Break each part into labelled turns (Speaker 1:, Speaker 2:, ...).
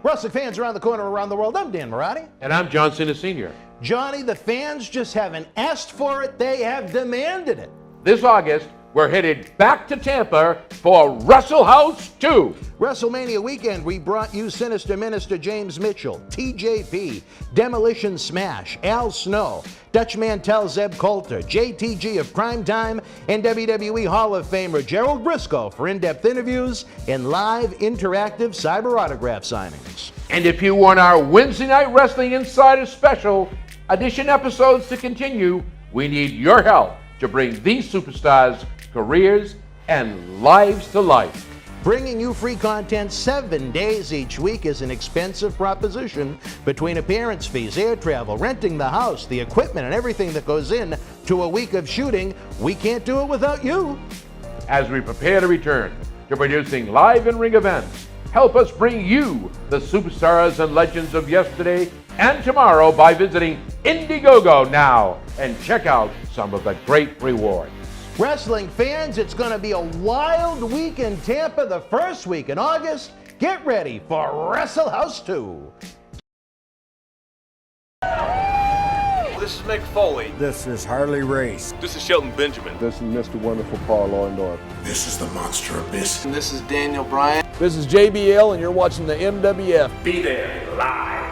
Speaker 1: Wrestling fans around the corner, around the world, I'm Dan Marty.
Speaker 2: And I'm John Cena Sr.
Speaker 1: Johnny, the fans just haven't asked for it, they have demanded it.
Speaker 2: This August, we're headed back to Tampa for Wrestle House 2.
Speaker 1: WrestleMania weekend, we brought you Sinister Minister James Mitchell, TJP, Demolition Smash, Al Snow, Dutch Mantel Zeb Coulter, JTG of Primetime, and WWE Hall of Famer Gerald Briscoe for in-depth interviews and live interactive cyber autograph signings.
Speaker 2: And if you want our Wednesday Night Wrestling Insider Special edition episodes to continue, we need your help to bring these superstars' careers and lives to life.
Speaker 1: Bringing you free content 7 days each week is an expensive proposition between appearance fees, air travel, renting the house, the equipment, and everything that goes in to a week of shooting. We can't do it without you.
Speaker 2: As we prepare to return to producing live in-ring events, help us bring you the superstars and legends of yesterday and tomorrow by visiting Indiegogo now and check out some of the great rewards.
Speaker 1: Wrestling fans, it's going to be a wild week in Tampa the first week in August. Get ready for Wrestle House 2.
Speaker 3: This is Mick Foley.
Speaker 4: This is Harley Race.
Speaker 3: This is Shelton Benjamin.
Speaker 5: This is Mr. Wonderful Paul Orndorff.
Speaker 6: This is the Monster Abyss.
Speaker 7: And this is Daniel Bryan.
Speaker 8: This is JBL, and you're watching the MWF.
Speaker 3: Be there live.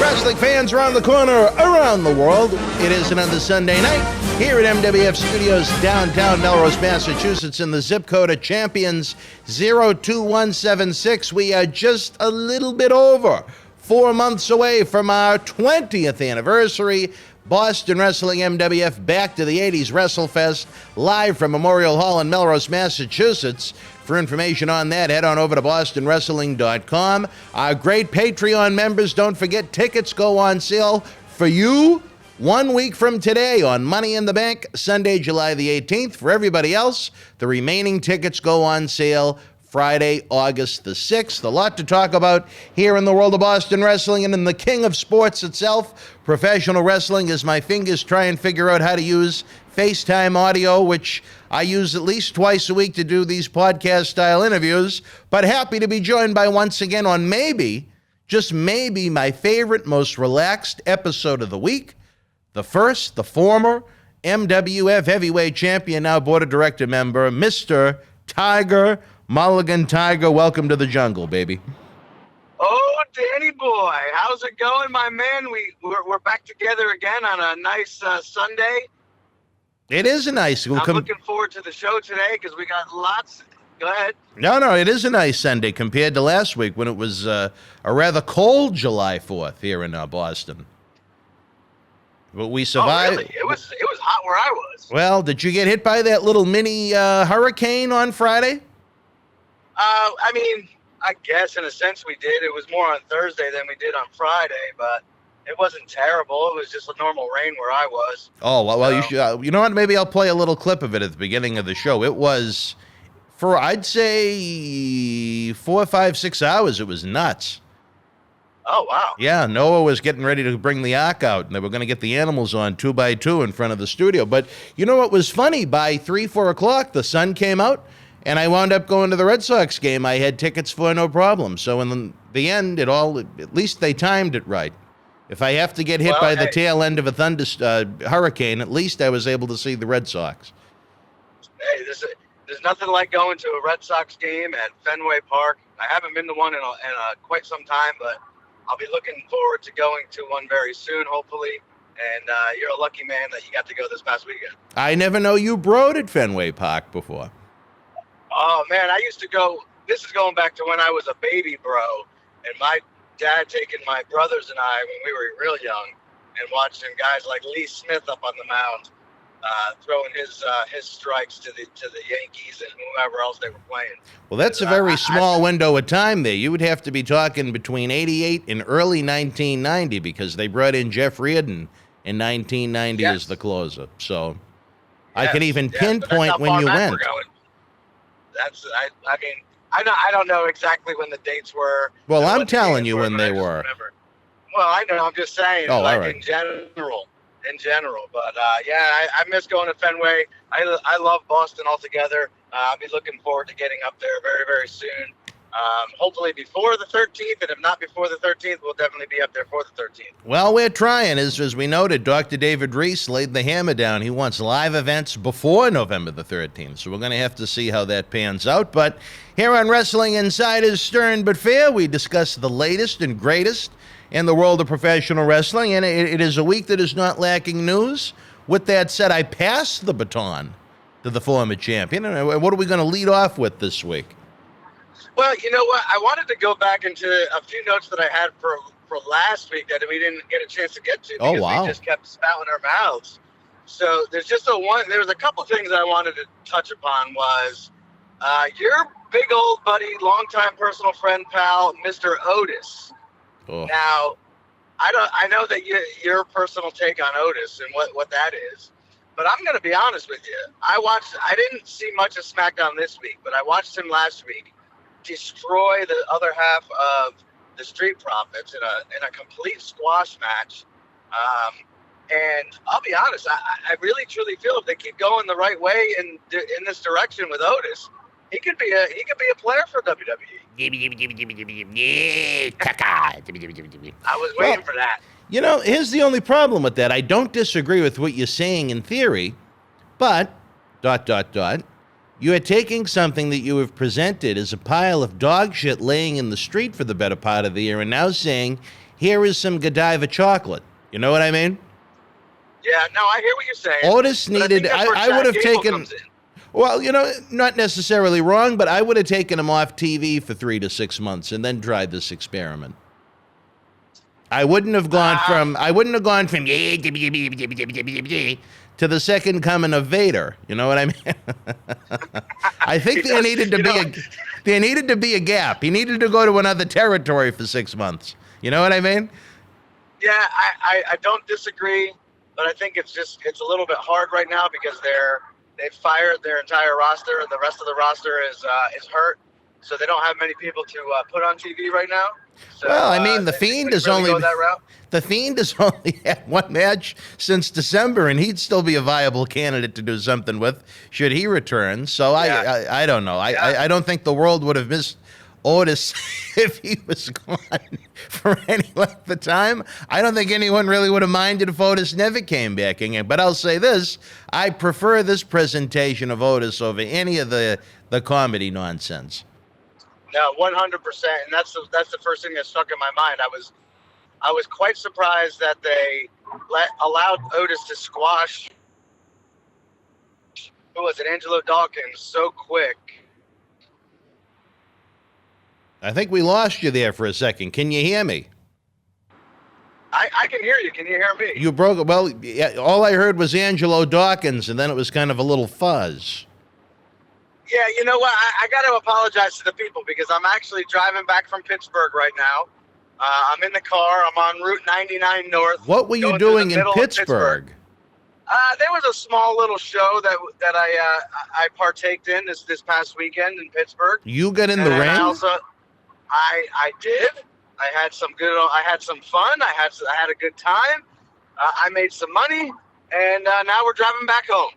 Speaker 1: Wrestling fans around the corner, around the world, it is another Sunday night here at MWF Studios, downtown Melrose, Massachusetts, in the zip code of Champions 02176. We are just a little bit over 4 months away from our 20th anniversary. Boston Wrestling MWF back to the 80s WrestleFest, live from Memorial Hall in Melrose, Massachusetts. For information on that, head on over to bostonwrestling.com. Our great Patreon members, don't forget, tickets go on sale for you 1 week from today on Money in the Bank, Sunday, July the 18th. For everybody else, the remaining tickets go on sale Friday, August the 6th. A lot to talk about here in the world of Boston wrestling and in the king of sports itself, professional wrestling, as my fingers try and figure out how to use FaceTime audio, which I use at least twice a week to do these podcast-style interviews, but happy to be joined by, once again, on maybe, just maybe, my favorite, most relaxed episode of the week, the former MWF Heavyweight Champion, now Board of Director member, Mr. Tiger Mulligan. Tiger, welcome to the jungle, baby.
Speaker 7: Oh, Danny boy, how's it going, my man? We're back together again on a nice Sunday.
Speaker 1: It is a nice.
Speaker 7: I'm looking forward to the show today because we got lots. Go ahead.
Speaker 1: No, it is a nice Sunday compared to last week when it was a rather cold July 4th here in Boston. But we survived.
Speaker 7: Oh, really? It was hot where I was.
Speaker 1: Well, did you get hit by that little mini hurricane on Friday?
Speaker 7: I mean, I guess in a sense we did. It was more on Thursday than we did on Friday, but it wasn't terrible. It was just a normal rain where I was.
Speaker 1: Oh, well, so. You should. You know what? Maybe I'll play a little clip of it at the beginning of the show. It was, for I'd say 4, 5, 6 hours. It was nuts.
Speaker 7: Oh, wow.
Speaker 1: Yeah, Noah was getting ready to bring the ark out, and they were going to get the animals on 2 by 2 in front of the studio. But you know what was funny? By 3, 4 o'clock, the sun came out, and I wound up going to the Red Sox game. I had tickets for no problem. So in the end, at least they timed it right. If I have to get hit by the tail end of a hurricane, at least I was able to see the Red Sox.
Speaker 7: Hey, there's nothing like going to a Red Sox game at Fenway Park. I haven't been to one in quite some time, but I'll be looking forward to going to one very soon, hopefully. And you're a lucky man that you got to go this past weekend.
Speaker 1: I never know you broed at Fenway Park before.
Speaker 7: Oh, man, I used to go. This is going back to when I was a baby bro. And my dad taking my brothers and I when we were real young and watching guys like Lee Smith up on the mound throwing his strikes to the Yankees and whoever else they were playing.
Speaker 1: Well, that's a very small window of time there. You would have to be talking between 88 and early 1990 because they brought in Jeff Reardon and 1990 is the closer. So I
Speaker 7: Yes,
Speaker 1: can even
Speaker 7: yes, but that's
Speaker 1: pinpoint
Speaker 7: how
Speaker 1: when
Speaker 7: far
Speaker 1: you
Speaker 7: back
Speaker 1: went.
Speaker 7: we're going. I mean, I don't know exactly when the dates were.
Speaker 1: Well,
Speaker 7: or
Speaker 1: I'm
Speaker 7: what the
Speaker 1: telling
Speaker 7: games
Speaker 1: you
Speaker 7: were,
Speaker 1: when
Speaker 7: but
Speaker 1: they
Speaker 7: I just
Speaker 1: were.
Speaker 7: remember. Well, I know. I'm just saying,
Speaker 1: Oh,
Speaker 7: like
Speaker 1: all right.
Speaker 7: in general. But yeah, I miss going to Fenway. I love Boston altogether. I'll be looking forward to getting up there very, very soon. Hopefully before the 13th, and if not before the 13th, we'll definitely be up there for the 13th.
Speaker 1: Well, we're trying. As we noted, Dr. David Reese laid the hammer down. He wants live events before November the 13th, so we're going to have to see how that pans out. But here on Wrestling Insider's Stern But Fair, we discuss the latest and greatest in the world of professional wrestling, and it is a week that is not lacking news. With that said, I pass the baton to the former champion. And what are we going to lead off with this week?
Speaker 7: Well, you know what? I wanted to go back into a few notes that I had for last week that we didn't get a chance to get to because we just kept spouting our mouths. So there was a couple things I wanted to touch upon was your big old buddy, longtime personal friend, pal, Mr. Otis.
Speaker 1: Oh.
Speaker 7: Now, I know that your personal take on Otis and what that is, but I'm going to be honest with you. I didn't see much of SmackDown this week, but I watched him last week destroy the other half of the Street Profits in a complete squash match. And I'll be honest, I really truly feel if they keep going the right way in this direction with Otis, he could be a player for WWE. I was waiting for that.
Speaker 1: You know, here's the only problem with that. I don't disagree with what you're saying in theory, but ... you are taking something that you have presented as a pile of dog shit laying in the street for the better part of the year and now saying, here is some Godiva chocolate. You know what I mean?
Speaker 7: Yeah, no, I hear what you're saying.
Speaker 1: Otis needed, I would have taken, well, you know, not necessarily wrong, but I would have taken him off TV for 3 to 6 months and then tried this experiment. I wouldn't have gone from to the second coming of Vader. You know what I mean? I think there needed to be a gap. He needed to go to another territory for 6 months. You know what I mean?
Speaker 7: Yeah, I don't disagree, but I think it's a little bit hard right now because they've fired their entire roster and the rest of the roster is hurt, so they don't have many people to put on TV right now. So,
Speaker 1: well, I mean, the Fiend has only had one match since December, and he'd still be a viable candidate to do something with should he return. So yeah. I don't know. I don't think the world would have missed Otis if he was gone for any length of time. I don't think anyone really would have minded if Otis never came back again. But I'll say this: I prefer this presentation of Otis over any of the comedy nonsense.
Speaker 7: No, 100%, and that's the first thing that stuck in my mind. I was quite surprised that they allowed Otis to squash. Who was it? Angelo Dawkins so quick.
Speaker 1: I think we lost you there for a second. Can you hear me?
Speaker 7: I can hear you. Can you hear me?
Speaker 1: You broke. Well, yeah, all I heard was Angelo Dawkins, and then it was kind of a little fuzz.
Speaker 7: Yeah, you know what? I got to apologize to the people because I'm actually driving back from Pittsburgh right now. I'm in the car. I'm on Route 99 North.
Speaker 1: What were you doing in Pittsburgh?
Speaker 7: There was a small little show that I partaked in this past weekend in Pittsburgh.
Speaker 1: You got in the ring?
Speaker 7: I did. I had some fun. I had a good time. I made some money, and now we're driving back home.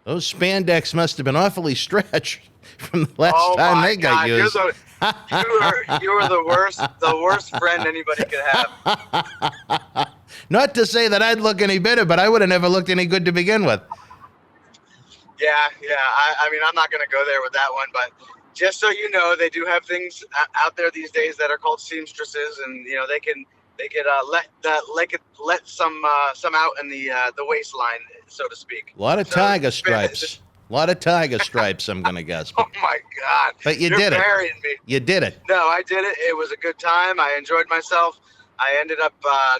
Speaker 7: Those
Speaker 1: spandex must have been awfully stretched from the last time they got used.
Speaker 7: You were the worst friend anybody could have.
Speaker 1: Not to say that I'd look any better, but I would have never looked any good to begin with.
Speaker 7: Yeah. I mean, I'm not going to go there with that one, but just so you know, they do have things out there these days that are called seamstresses, and you know they can let some out in the waistline, so to speak.
Speaker 1: A lot of tiger stripes. I'm going to guess.
Speaker 7: Oh, my God.
Speaker 1: But you did it.
Speaker 7: Burying me.
Speaker 1: You did it.
Speaker 7: No, I did it. It was a good time. I enjoyed myself. I ended up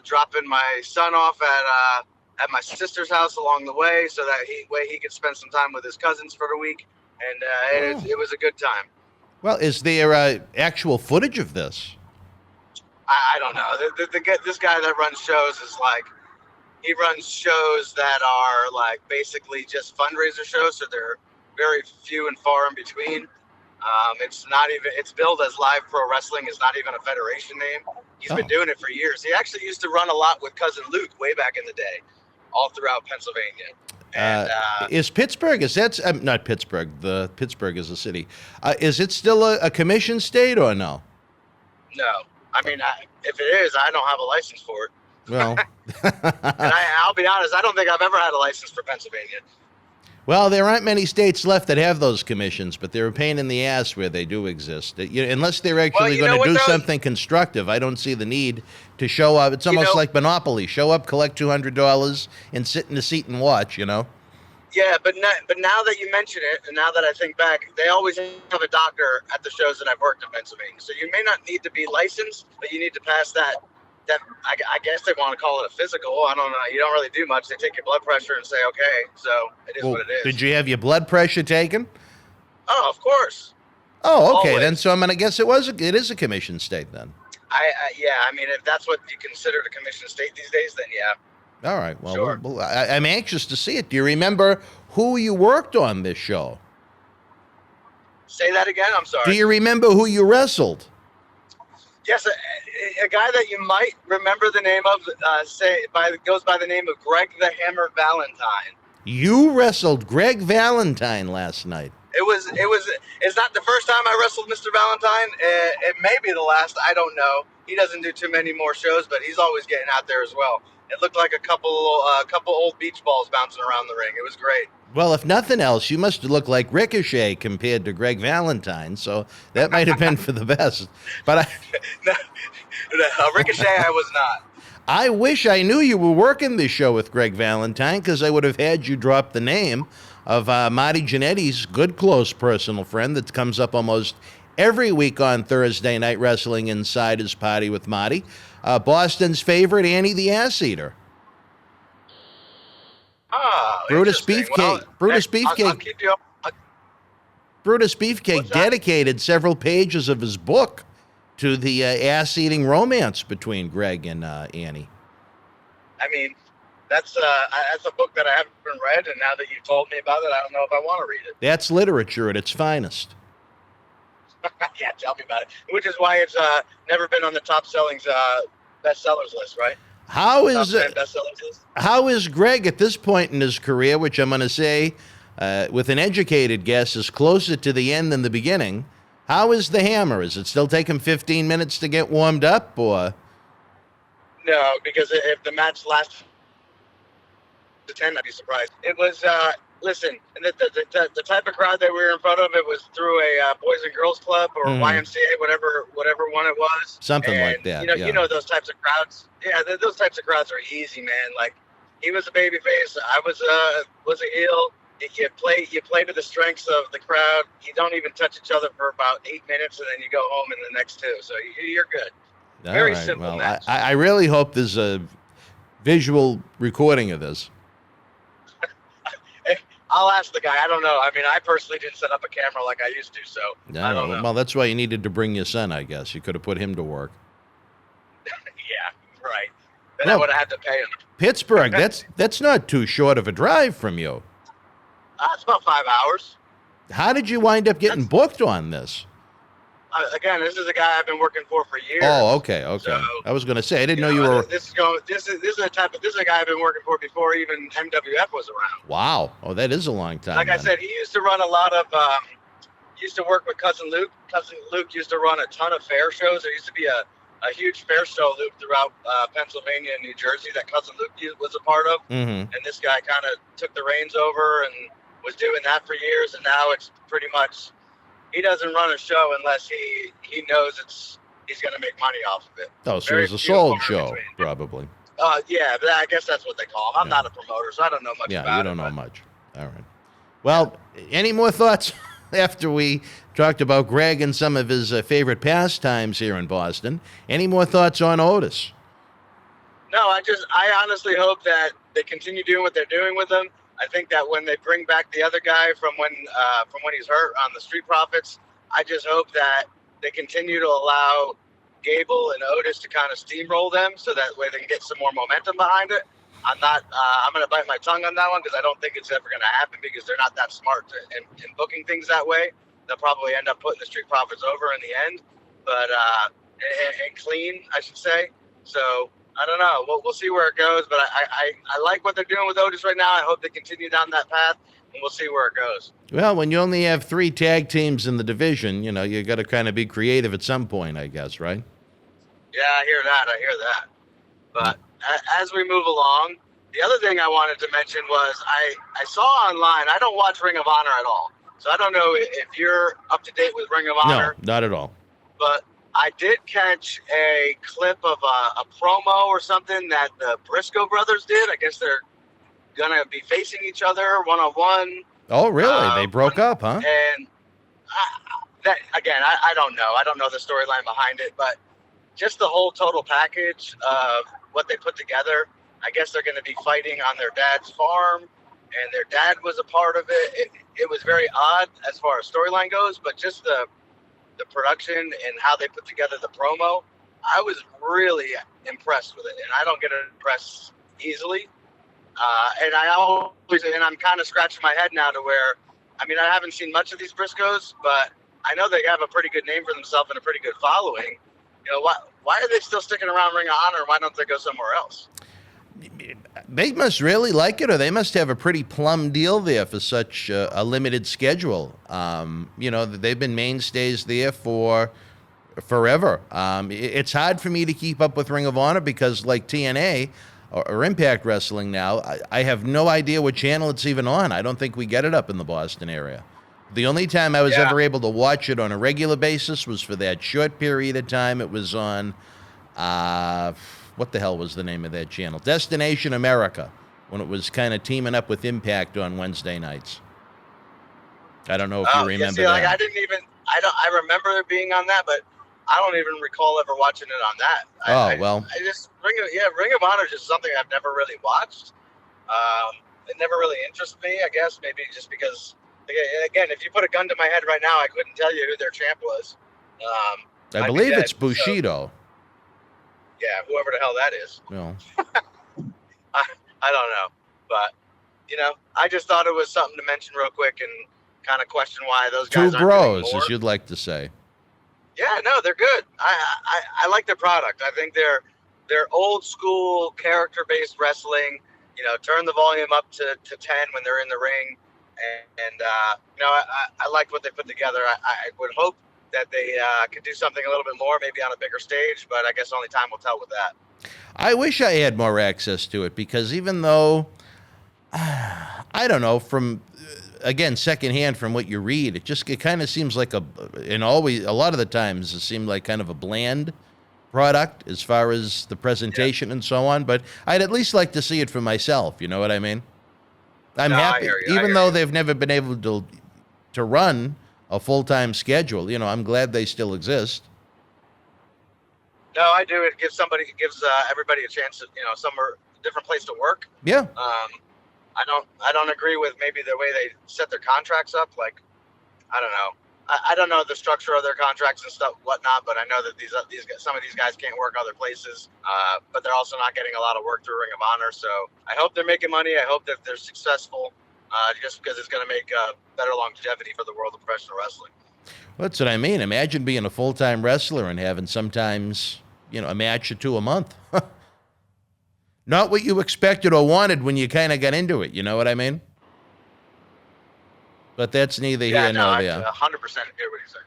Speaker 7: dropping my son off at my sister's house along the way so that he could spend some time with his cousins for the week. And it was a good time.
Speaker 1: Well, is there actual footage of this?
Speaker 7: I don't know. This guy that runs shows is like, he runs shows that are like basically just fundraiser shows, so they're very few and far in between. It's billed as Live Pro Wrestling. It's not even a federation name. He's been doing it for years. He actually used to run a lot with Cousin Luke way back in the day, all throughout Pennsylvania. And,
Speaker 1: is Pittsburgh, not Pittsburgh, Pittsburgh is a city. Is it still a commission state or no?
Speaker 7: No. I mean, if it is, I don't have a license for it.
Speaker 1: Well,
Speaker 7: and I'll be honest, I don't think I've ever had a license for Pennsylvania.
Speaker 1: Well, there aren't many states left that have those commissions, but they're a pain in the ass where they do exist. Unless they're actually going to do something constructive, I don't see the need to show up. It's almost like Monopoly. Show up, collect $200, and sit in the seat and watch,
Speaker 7: Yeah, but now that you mention it, and now that I think back, they always have a doctor at the shows that I've worked in Pennsylvania. So you may not need to be licensed, but you need to pass that I guess they want to call it a physical. I don't know. You don't really do much. They take your blood pressure and say, okay, so it is what it is.
Speaker 1: Did you have your blood pressure taken?
Speaker 7: Oh, of course.
Speaker 1: Oh, okay.
Speaker 7: Always.
Speaker 1: Then so I'm going to guess it is a commission state then.
Speaker 7: Yeah, I mean, if that's what you consider a commission state these days, then yeah.
Speaker 1: All right. Well,
Speaker 7: sure.
Speaker 1: I'm anxious to see it. Do you remember who you worked on this show?
Speaker 7: Say that again. I'm sorry.
Speaker 1: Do you remember who you wrestled?
Speaker 7: Yes, a guy that you might remember the name of goes by the name of Greg the Hammer Valentine.
Speaker 1: You wrestled Greg Valentine last night.
Speaker 7: It's not the first time I wrestled Mr. Valentine. It may be the last. I don't know. He doesn't do too many more shows, but he's always getting out there as well. It looked like a couple old beach balls bouncing around the ring. It was great.
Speaker 1: Well, if nothing else, you must look like Ricochet compared to Greg Valentine, so that might have been for the best. But
Speaker 7: no, Ricochet, I was not.
Speaker 1: I wish I knew you were working this show with Greg Valentine, because I would have had you drop the name of Marty Jannetty's good, close personal friend that comes up almost every week on Thursday Night Wrestling Inside His Party with Marty. Boston's favorite, Annie the Ass Eater.
Speaker 7: Oh,
Speaker 1: Brutus Beefcake.
Speaker 7: Well,
Speaker 1: Brutus
Speaker 7: I'll
Speaker 1: Beefcake.
Speaker 7: keep you up.
Speaker 1: Brutus Beefcake dedicated several pages of his book to the ass-eating romance between Greg and Annie.
Speaker 7: I mean, that's a book that I haven't read, and now that you told me about it, I don't know if I want to read it.
Speaker 1: That's literature at its finest.
Speaker 7: Yeah, tell me about it. Which is why it's never been on the top selling bestsellers list, right?
Speaker 1: How is Greg at this point in his career, which I'm going to say, with an educated guess, is closer to the end than the beginning? How is the Hammer? Is it still take him 15 minutes to get warmed up, or?
Speaker 7: No, because if the match lasts to 10, I'd be surprised. It was, listen, the type of crowd that we were in front of, it was through a Boys and Girls Club or YMCA, whatever one it was.
Speaker 1: Something like that.
Speaker 7: You know those types of crowds. Yeah, those types of crowds are easy, man. Like, he was a babyface. I was a heel. You play to the strengths of the crowd. You don't even touch each other for about 8 minutes, and then you go home in the next 2. So you're good. Very simple match.
Speaker 1: I really hope there's a visual recording of this.
Speaker 7: I'll ask the guy. I don't know. I mean, I personally didn't set up a camera like I used to, so I don't know.
Speaker 1: Well, that's why you needed to bring your son, I guess. You could have put him to work.
Speaker 7: Yeah, right. Then I would have had to pay him.
Speaker 1: Pittsburgh, that's not too short of a drive from you.
Speaker 7: It's about 5 hours.
Speaker 1: How did you wind up getting booked on this?
Speaker 7: Again, this is a guy I've been working for years.
Speaker 1: Oh, okay.
Speaker 7: So,
Speaker 1: I was going to say I didn't know you were.
Speaker 7: This is a guy I've been working for before even MWF was around.
Speaker 1: Wow. Oh, that is a long time.
Speaker 7: Like I said, he used to run a lot of. Used to work with Cousin Luke. Cousin Luke used to run a ton of fair shows. There used to be a huge fair show loop throughout Pennsylvania and New Jersey that Cousin Luke was a part of.
Speaker 1: Mm-hmm.
Speaker 7: And this guy kind of took the reins over and was doing that for years. And now it's pretty much. He doesn't run a show unless he knows he's going to make money off of it.
Speaker 1: Oh, so it's a sold show, probably.
Speaker 7: Yeah, but I guess that's what they call him. I'm not a promoter, so I don't know much about it.
Speaker 1: Yeah, you don't know much. All right. Well, any more thoughts after we talked about Greg and some of his favorite pastimes here in Boston? Any more thoughts on Otis?
Speaker 7: No, I honestly hope that they continue doing what they're doing with him. I think that when they bring back the other guy from when he's hurt on the Street Profits, I just hope that they continue to allow Gable and Otis to kind of steamroll them so that way they can get some more momentum behind it. I'm not. I'm going to bite my tongue on that one because I don't think it's ever going to happen because they're not that smart in booking things that way. They'll probably end up putting the Street Profits over in the end, but and clean, I should say. So I don't know. We'll see where it goes, but I like what they're doing with Otis right now. I hope they continue down that path, and we'll see where it goes.
Speaker 1: Well, when you only have 3 tag teams in the division, you got to kind of be creative at some point, I guess, right?
Speaker 7: Yeah, I hear that. But as we move along, the other thing I wanted to mention was I saw online, I don't watch Ring of Honor at all. So I don't know if you're up to date with Ring of Honor.
Speaker 1: No, not at all.
Speaker 7: But I did catch a clip of a promo or something that the Briscoe brothers did. I guess they're going to be facing each other one-on-one.
Speaker 1: Oh, really? They broke up, huh?
Speaker 7: And that again, I don't know. I don't know the storyline behind it, but just the whole total package of what they put together. I guess they're going to be fighting on their dad's farm, and their dad was a part of it. It was very odd as far as storyline goes, but just the production and how they put together the promo, I was really impressed with it, and I don't get impressed easily. And I'm kind of scratching my head now to where, I mean, I haven't seen much of these Briscoes, but I know they have a pretty good name for themselves and a pretty good following. Why are they still sticking around Ring of Honor? Why don't they go somewhere else?
Speaker 1: They must really like it, or they must have a pretty plum deal there for such a limited schedule. They've been mainstays there for forever. It's hard for me to keep up with Ring of Honor because, like TNA or Impact Wrestling now, I have no idea what channel it's even on. I don't think we get it up in the Boston area. The only time I was ever able to watch it on a regular basis was for that short period of time. It was on, what the hell was the name of that channel? Destination America, when it was kind of teaming up with Impact on Wednesday nights. I don't know if you remember that.
Speaker 7: I remember it being on that, but I don't even recall ever watching it on that. Ring of Honor is just something I've never really watched. It never really interested me, I guess, maybe just because. Again, if you put a gun to my head right now, I couldn't tell you who their champ was.
Speaker 1: I believe it's Bushido.
Speaker 7: Yeah, whoever the hell that is.
Speaker 1: No.
Speaker 7: I don't know. But, I just thought it was something to mention real quick and kind of question why those guys
Speaker 1: Two
Speaker 7: aren't
Speaker 1: bros,
Speaker 7: doing more.
Speaker 1: as you'd like to say.
Speaker 7: Yeah, no, they're good. I like their product. I think they're old school character-based wrestling. Turn the volume up to 10 when they're in the ring. And I liked what they put together. I would hope that they could do something a little bit more, maybe on a bigger stage, but I guess only time will tell with that.
Speaker 1: I wish I had more access to it because even though, I don't know, from, again, secondhand from what you read, it kind of seems like a lot of the times it seemed like kind of a bland product as far as the presentation and so on, but I'd at least like to see it for myself, you know what I mean? I'm happy, even though they've never been able to run a full-time schedule. I'm glad they still exist.
Speaker 7: No, I do. It gives everybody a chance to, somewhere different place to work.
Speaker 1: Yeah.
Speaker 7: I don't agree with maybe the way they set their contracts up. Like, I don't know. I don't know the structure of their contracts and stuff, whatnot, but I know that some of these guys can't work other places, but they're also not getting a lot of work through Ring of Honor. So I hope they're making money. I hope that they're successful, just because it's going to make better longevity for the world of professional wrestling.
Speaker 1: Well, that's what I mean. Imagine being a full-time wrestler and having sometimes, a match or two a month. Not what you expected or wanted when you kind of got into it. You know what I mean? But that's neither here nor there.
Speaker 7: 100% hear what you're saying.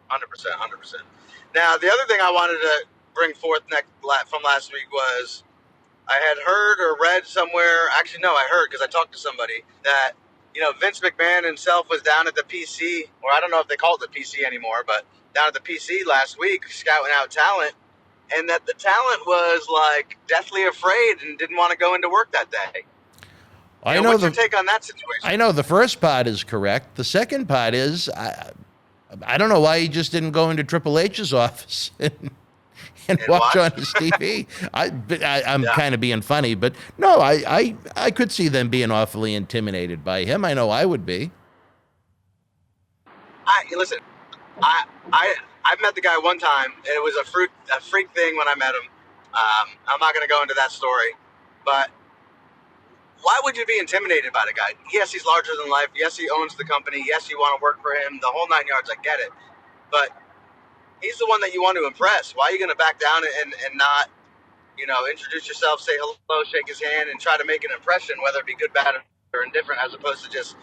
Speaker 7: 100%. Now, the other thing I wanted to bring forth from last week was I had heard or read somewhere, actually, no, I heard because I talked to somebody that, Vince McMahon himself was down at the PC, or I don't know if they call it the PC anymore, but down at the PC last week scouting out talent, and that the talent was like deathly afraid and didn't want to go into work that day. What's your take on that situation?
Speaker 1: I know the first part is correct. The second part is, I don't know why he just didn't go into Triple H's office and watch on his TV. I'm kind of being funny, but no, I could see them being awfully intimidated by him. I know I would be.
Speaker 7: Listen, I met the guy one time, and it was a freak thing when I met him. I'm not going to go into that story, but why would you be intimidated by the guy? Yes, he's larger than life. Yes, he owns the company. Yes, you want to work for him. The whole 9 yards, I get it. But he's the one that you want to impress. Why are you going to back down and not, introduce yourself, say hello, shake his hand, and try to make an impression, whether it be good, bad, or indifferent, as opposed to just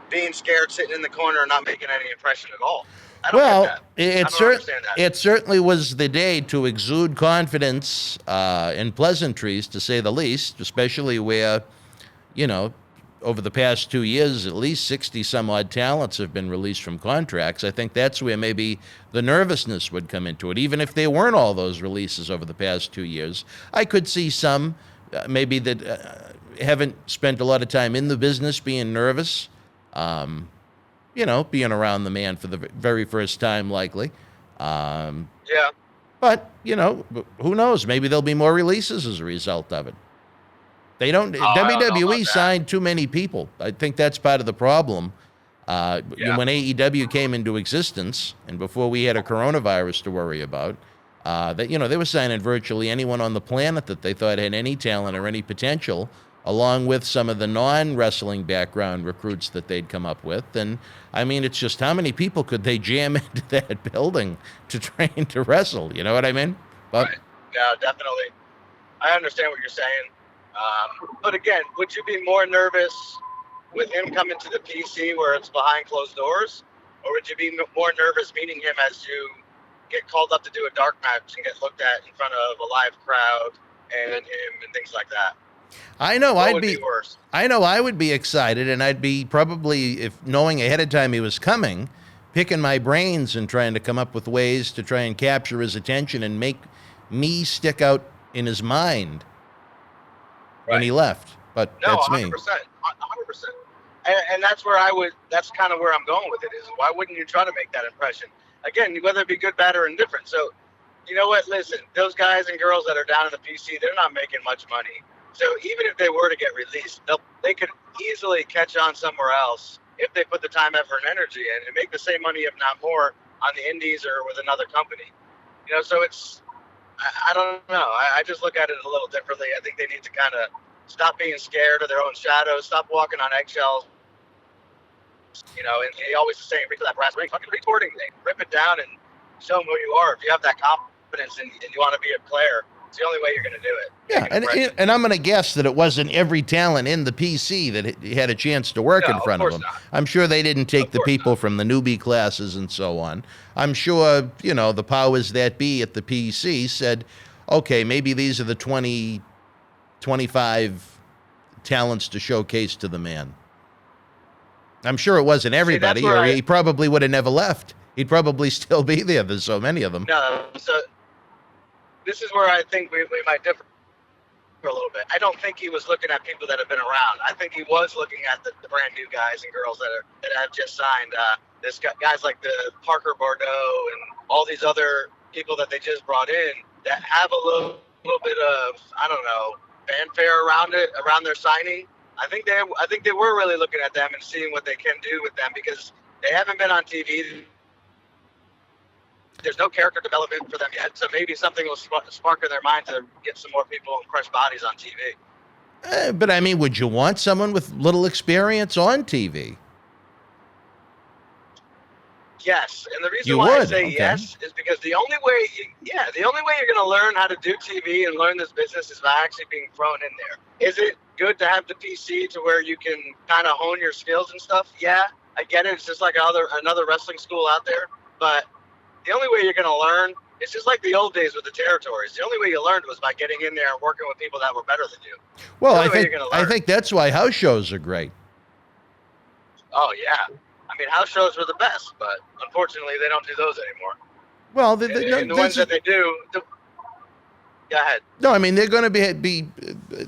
Speaker 7: being scared, sitting in the corner, and not making any impression at all? I don't get that.
Speaker 1: It certainly was the day to exude confidence and pleasantries, to say the least, especially where, over the past 2 years, at least 60 some odd talents have been released from contracts. I think that's where maybe the nervousness would come into it. Even if there weren't all those releases over the past 2 years, I could see some maybe that haven't spent a lot of time in the business being nervous. Being around the man for the very first time, likely.
Speaker 7: Yeah.
Speaker 1: But, who knows? Maybe there'll be more releases as a result of it. They don't. WWE signed too many people. I think that's part of the problem. When AEW came into existence, and before we had a coronavirus to worry about, they were signing virtually anyone on the planet that they thought had any talent or any potential, along with some of the non-wrestling background recruits that they'd come up with. And, it's just how many people could they jam into that building to train to wrestle? You know what I mean? But,
Speaker 7: right. Yeah, definitely. I understand what you're saying. But again, would you be more nervous with him coming to the PC where it's behind closed doors? Or would you be more nervous meeting him as you get called up to do a dark match and get looked at in front of a live crowd and things like that?
Speaker 1: I know
Speaker 7: What would be worse?
Speaker 1: I know I would be excited, and I'd be probably, if knowing ahead of time he was coming, picking my brains and trying to come up with ways to try and capture his attention and make me stick out in his mind when he left. But that's
Speaker 7: 100%,
Speaker 1: me.
Speaker 7: 100%. And that's where that's kind of where I'm going with it, is why wouldn't you try to make that impression? Again, whether it be good, bad, or indifferent. So, you know what? Listen, those guys and girls that are down in the PC, they're not making much money. So even if they were to get released, they could easily catch on somewhere else if they put the time, effort, and energy in and make the same money, if not more, on the indies or with another company. So it's, I don't know. I just look at it a little differently. I think they need to kind of stop being scared of their own shadows, stop walking on eggshells. And he always is saying, reach for that brass ring, fucking recording thing, rip it down and show them who you are. If you have that confidence and you want to be a player, it's the only way you're going to do it.
Speaker 1: Yeah, and I'm going to guess that it wasn't every talent in the PC that had a chance to work in front of them.
Speaker 7: Not.
Speaker 1: I'm sure they didn't take the people from the newbie classes and so on. I'm sure, the powers that be at the PC said, okay, maybe these are the 20, 25 talents to showcase to the man. I'm sure it wasn't everybody, or he probably would have never left. He'd probably still be there. There's so many of them.
Speaker 7: No, so this is where I think we might differ a little bit. I don't think he was looking at people that have been around. I think he was looking at the brand new guys and girls that have just signed. Guys like the Parker Bordeaux and all these other people that they just brought in that have a little bit of, I don't know, fanfare around their signing. I think they were really looking at them and seeing what they can do with them, because they haven't been on TV. There's no character development for them yet, so maybe something will spark in their mind to get some more people and fresh bodies on TV.
Speaker 1: But would you want someone with little experience on TV?
Speaker 7: Yes, and the reason why I say yes is because the only way you're going to learn how to do TV and learn this business is by actually being thrown in there. Is it good to have the PC to where you can kind of hone your skills and stuff? Yeah, I get it. It's just like another wrestling school out there, but the only way you're going to learn, it's just like the old days with the territories. The only way you learned was by getting in there and working with people that were better than you.
Speaker 1: Well, I think that's why house shows are great.
Speaker 7: Oh, yeah. House shows were the best, but unfortunately they don't do those anymore.
Speaker 1: Well,
Speaker 7: the ones that they do, go ahead.
Speaker 1: No, they're going to be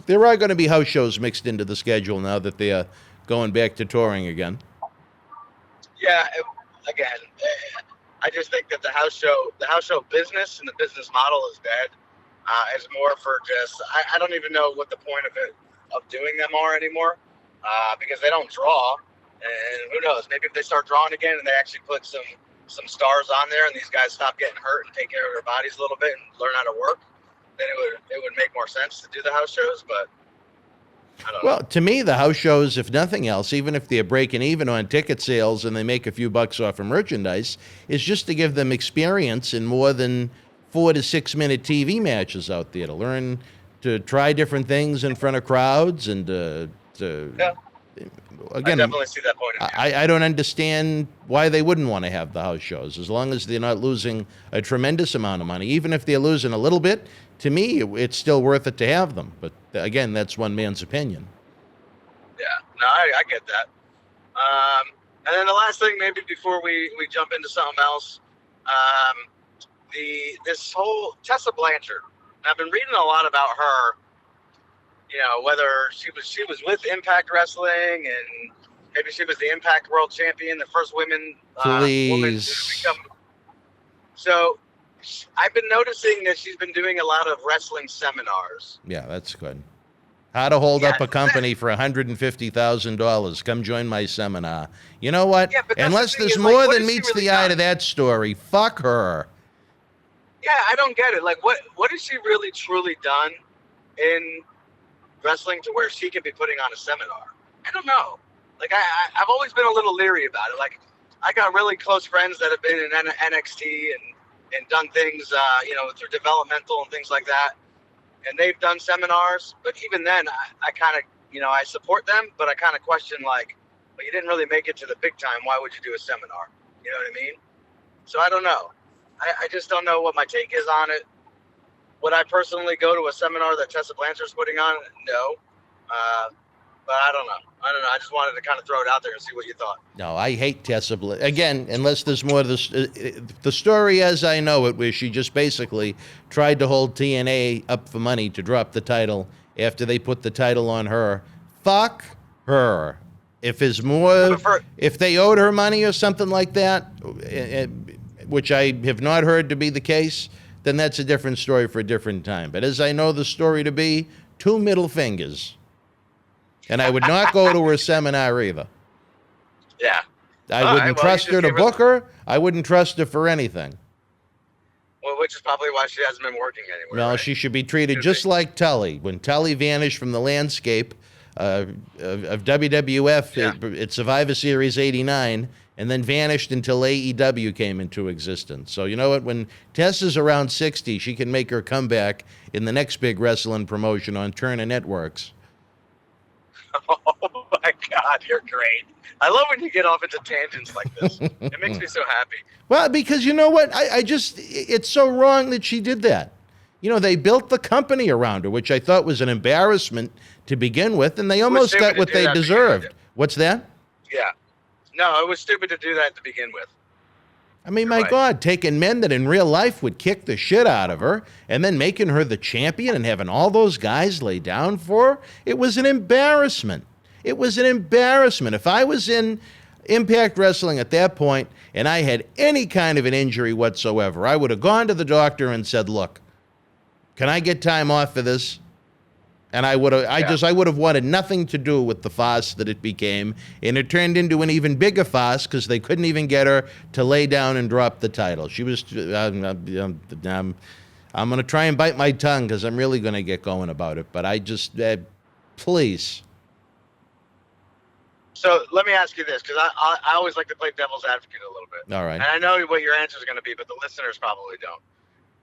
Speaker 1: there are going to be house shows mixed into the schedule now that they are going back to touring again.
Speaker 7: Yeah, again, I just think that the house show business and the business model is dead. It's more for just, I don't even know what the point of doing them are anymore, because they don't draw. And who knows? Maybe if they start drawing again and they actually put some stars on there and these guys stop getting hurt and take care of their bodies a little bit and learn how to work, then it would make more sense to do the house shows. But I don't know.
Speaker 1: Well, to me, the house shows, if nothing else, even if they're breaking even on ticket sales and they make a few bucks off of merchandise, is just to give them experience in more than 4 to 6 minute TV matches out there, to learn to try different things in front of crowds and
Speaker 7: Yeah.
Speaker 1: again,
Speaker 7: I definitely see that point of view.
Speaker 1: I don't understand why they wouldn't want to have the house shows, as long as they're not losing a tremendous amount of money. Even if they're losing a little bit, to me, it's still worth it to have them. But again, that's one man's opinion.
Speaker 7: Yeah, no, I get that. And then the last thing, maybe before we jump into something else, this whole Tessa Blanchard. I've been reading a lot about her. You know, whether she was with Impact Wrestling, and maybe she was the Impact World Champion, the first woman to become. So I've been noticing that she's been doing a lot of wrestling seminars.
Speaker 1: Yeah, that's good. How to hold up a company for $150,000. Come join my seminar. You know what?
Speaker 7: Yeah, but
Speaker 1: unless there's
Speaker 7: like,
Speaker 1: more
Speaker 7: what
Speaker 1: than
Speaker 7: has she
Speaker 1: meets
Speaker 7: really
Speaker 1: the eye
Speaker 7: done?
Speaker 1: to that story, fuck her.
Speaker 7: Yeah, I don't get it. Like, what has she really truly done in wrestling to where she can be putting on a seminar? I don't know. Like, I've always been a little leery about it. Like, I got really close friends that have been in NXT and done things, through developmental and things like that. And they've done seminars, but even then, I kind of, I support them, but I kind of question, like, well, you didn't really make it to the big time. Why would you do a seminar? You know what I mean? So I don't know. I just don't know what my take is on it. Would I personally go to a seminar that Tessa Blanchard's putting on? No. But I don't know. I just wanted to kind of throw it out there and see what you thought.
Speaker 1: No, I hate Tessa Blanchard. Again, unless there's more to the story as I know it, where she just basically tried to hold TNA up for money to drop the title after they put the title on her. Fuck her. If there's more, if they owed her money or something like that, which I have not heard to be the case, then that's a different story for a different time. But as I know the story to be, 2 middle fingers. And I would not go to her seminar either.
Speaker 7: Yeah.
Speaker 1: I wouldn't trust her to book her. I wouldn't trust her for anything.
Speaker 7: Well, which is probably why she hasn't been working anywhere.
Speaker 1: No,
Speaker 7: right?
Speaker 1: she should be treated just like Tully. When Tully vanished from the landscape of WWF at Survivor Series 89, and then vanished until AEW came into existence. So you know what? When Tess is around 60, she can make her comeback in the next big wrestling promotion on Turner Networks.
Speaker 7: Oh my God, you're great. I love when you get off into tangents like this. It makes me so happy.
Speaker 1: Well, because you know what? It's so wrong that she did that. You know, they built the company around her, which I thought was an embarrassment to begin with, and they almost got what they deserved. What's that?
Speaker 7: Yeah. No, it was stupid to do that to begin with.
Speaker 1: I mean, my God, taking men that in real life would kick the shit out of her and then making her the champion and having all those guys lay down for her, it was an embarrassment. It was an embarrassment. If I was in Impact Wrestling at that point and I had any kind of an injury whatsoever, I would have gone to the doctor and said, look, can I get time off for this? And I would have wanted nothing to do with the farce that it became, and it turned into an even bigger farce because they couldn't even get her to lay down and drop the title. She was, I'm going to try and bite my tongue because I'm really going to get going about it, but I just, please.
Speaker 7: So let me ask you this, because I always like to play devil's advocate a little bit.
Speaker 1: All right.
Speaker 7: And I know what your answer is going to be, but the listeners probably don't.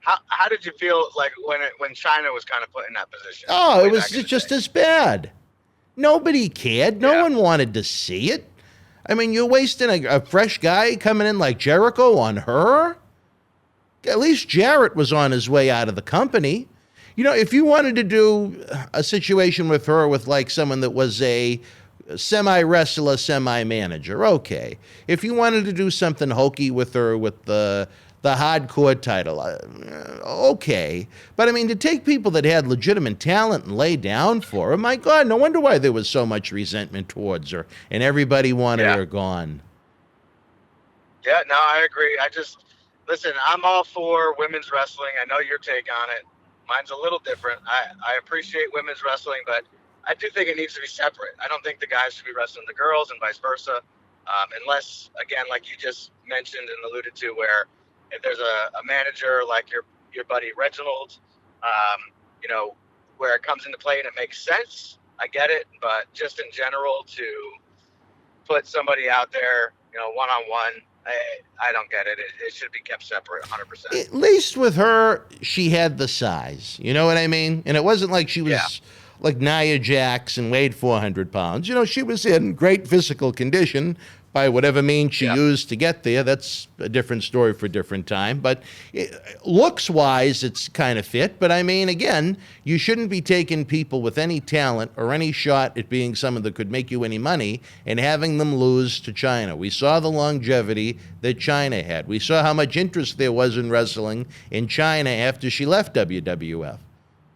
Speaker 7: How did you feel like when Chyna was kind of put in that position?
Speaker 1: Oh, it was just as bad. Nobody cared. No one wanted to see it. I mean, you're wasting a fresh guy coming in like Jericho on her. At least Jarrett was on his way out of the company. You know, if you wanted to do a situation with her with like someone that was a semi-wrestler, semi-manager, okay. If you wanted to do something hokey with her with the hardcore title, okay. But I mean, to take people that had legitimate talent and lay down for her, my God, no wonder why there was so much resentment towards her and everybody wanted her gone.
Speaker 7: Yeah, no, I agree. Listen, I'm all for women's wrestling. I know your take on it. Mine's a little different. I appreciate women's wrestling, but I do think it needs to be separate. I don't think the guys should be wrestling the girls and vice versa. Unless, again, like you just mentioned and alluded to, where if there's a manager like your buddy Reginald, where it comes into play and it makes sense, I get it, but just in general to put somebody out there, one-on-one, I don't get it. It should be kept separate 100%.
Speaker 1: At least with her, she had the size. You know what I mean? And it wasn't like she was like Nia Jax and weighed 400 pounds. She was in great physical condition by whatever means she used to get there. That's a different story for a different time. But looks-wise, it's kind of fit. But, I mean, again, you shouldn't be taking people with any talent or any shot at being someone that could make you any money and having them lose to Chyna. We saw the longevity that Chyna had. We saw how much interest there was in wrestling in Chyna after she left WWF.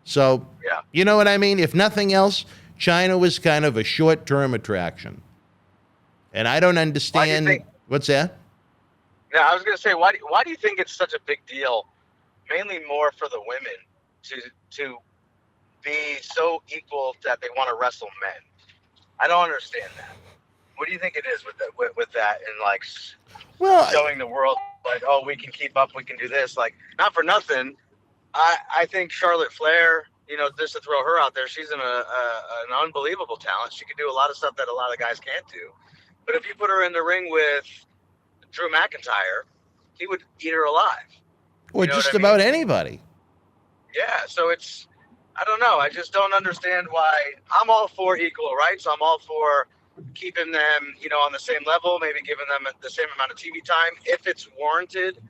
Speaker 1: So, you know what I mean? If nothing else, Chyna was kind of a short-term attraction. And I don't understand. What's that?
Speaker 7: Yeah, I was going to say, why do you think it's such a big deal, mainly more for the women, to be so equal that they want to wrestle men? I don't understand that. What do you think it is with that and showing the world oh, we can keep up, we can do this? Not for nothing. I think Charlotte Flair, just to throw her out there, she's an unbelievable talent. She can do a lot of stuff that a lot of guys can't do. But if you put her in the ring with Drew McIntyre, he would eat her alive.
Speaker 1: Or just about anybody.
Speaker 7: Yeah, so I don't know. I just don't understand why. I'm all for equal rights. I'm all for keeping them, on the same level, maybe giving them the same amount of TV time if it's warranted.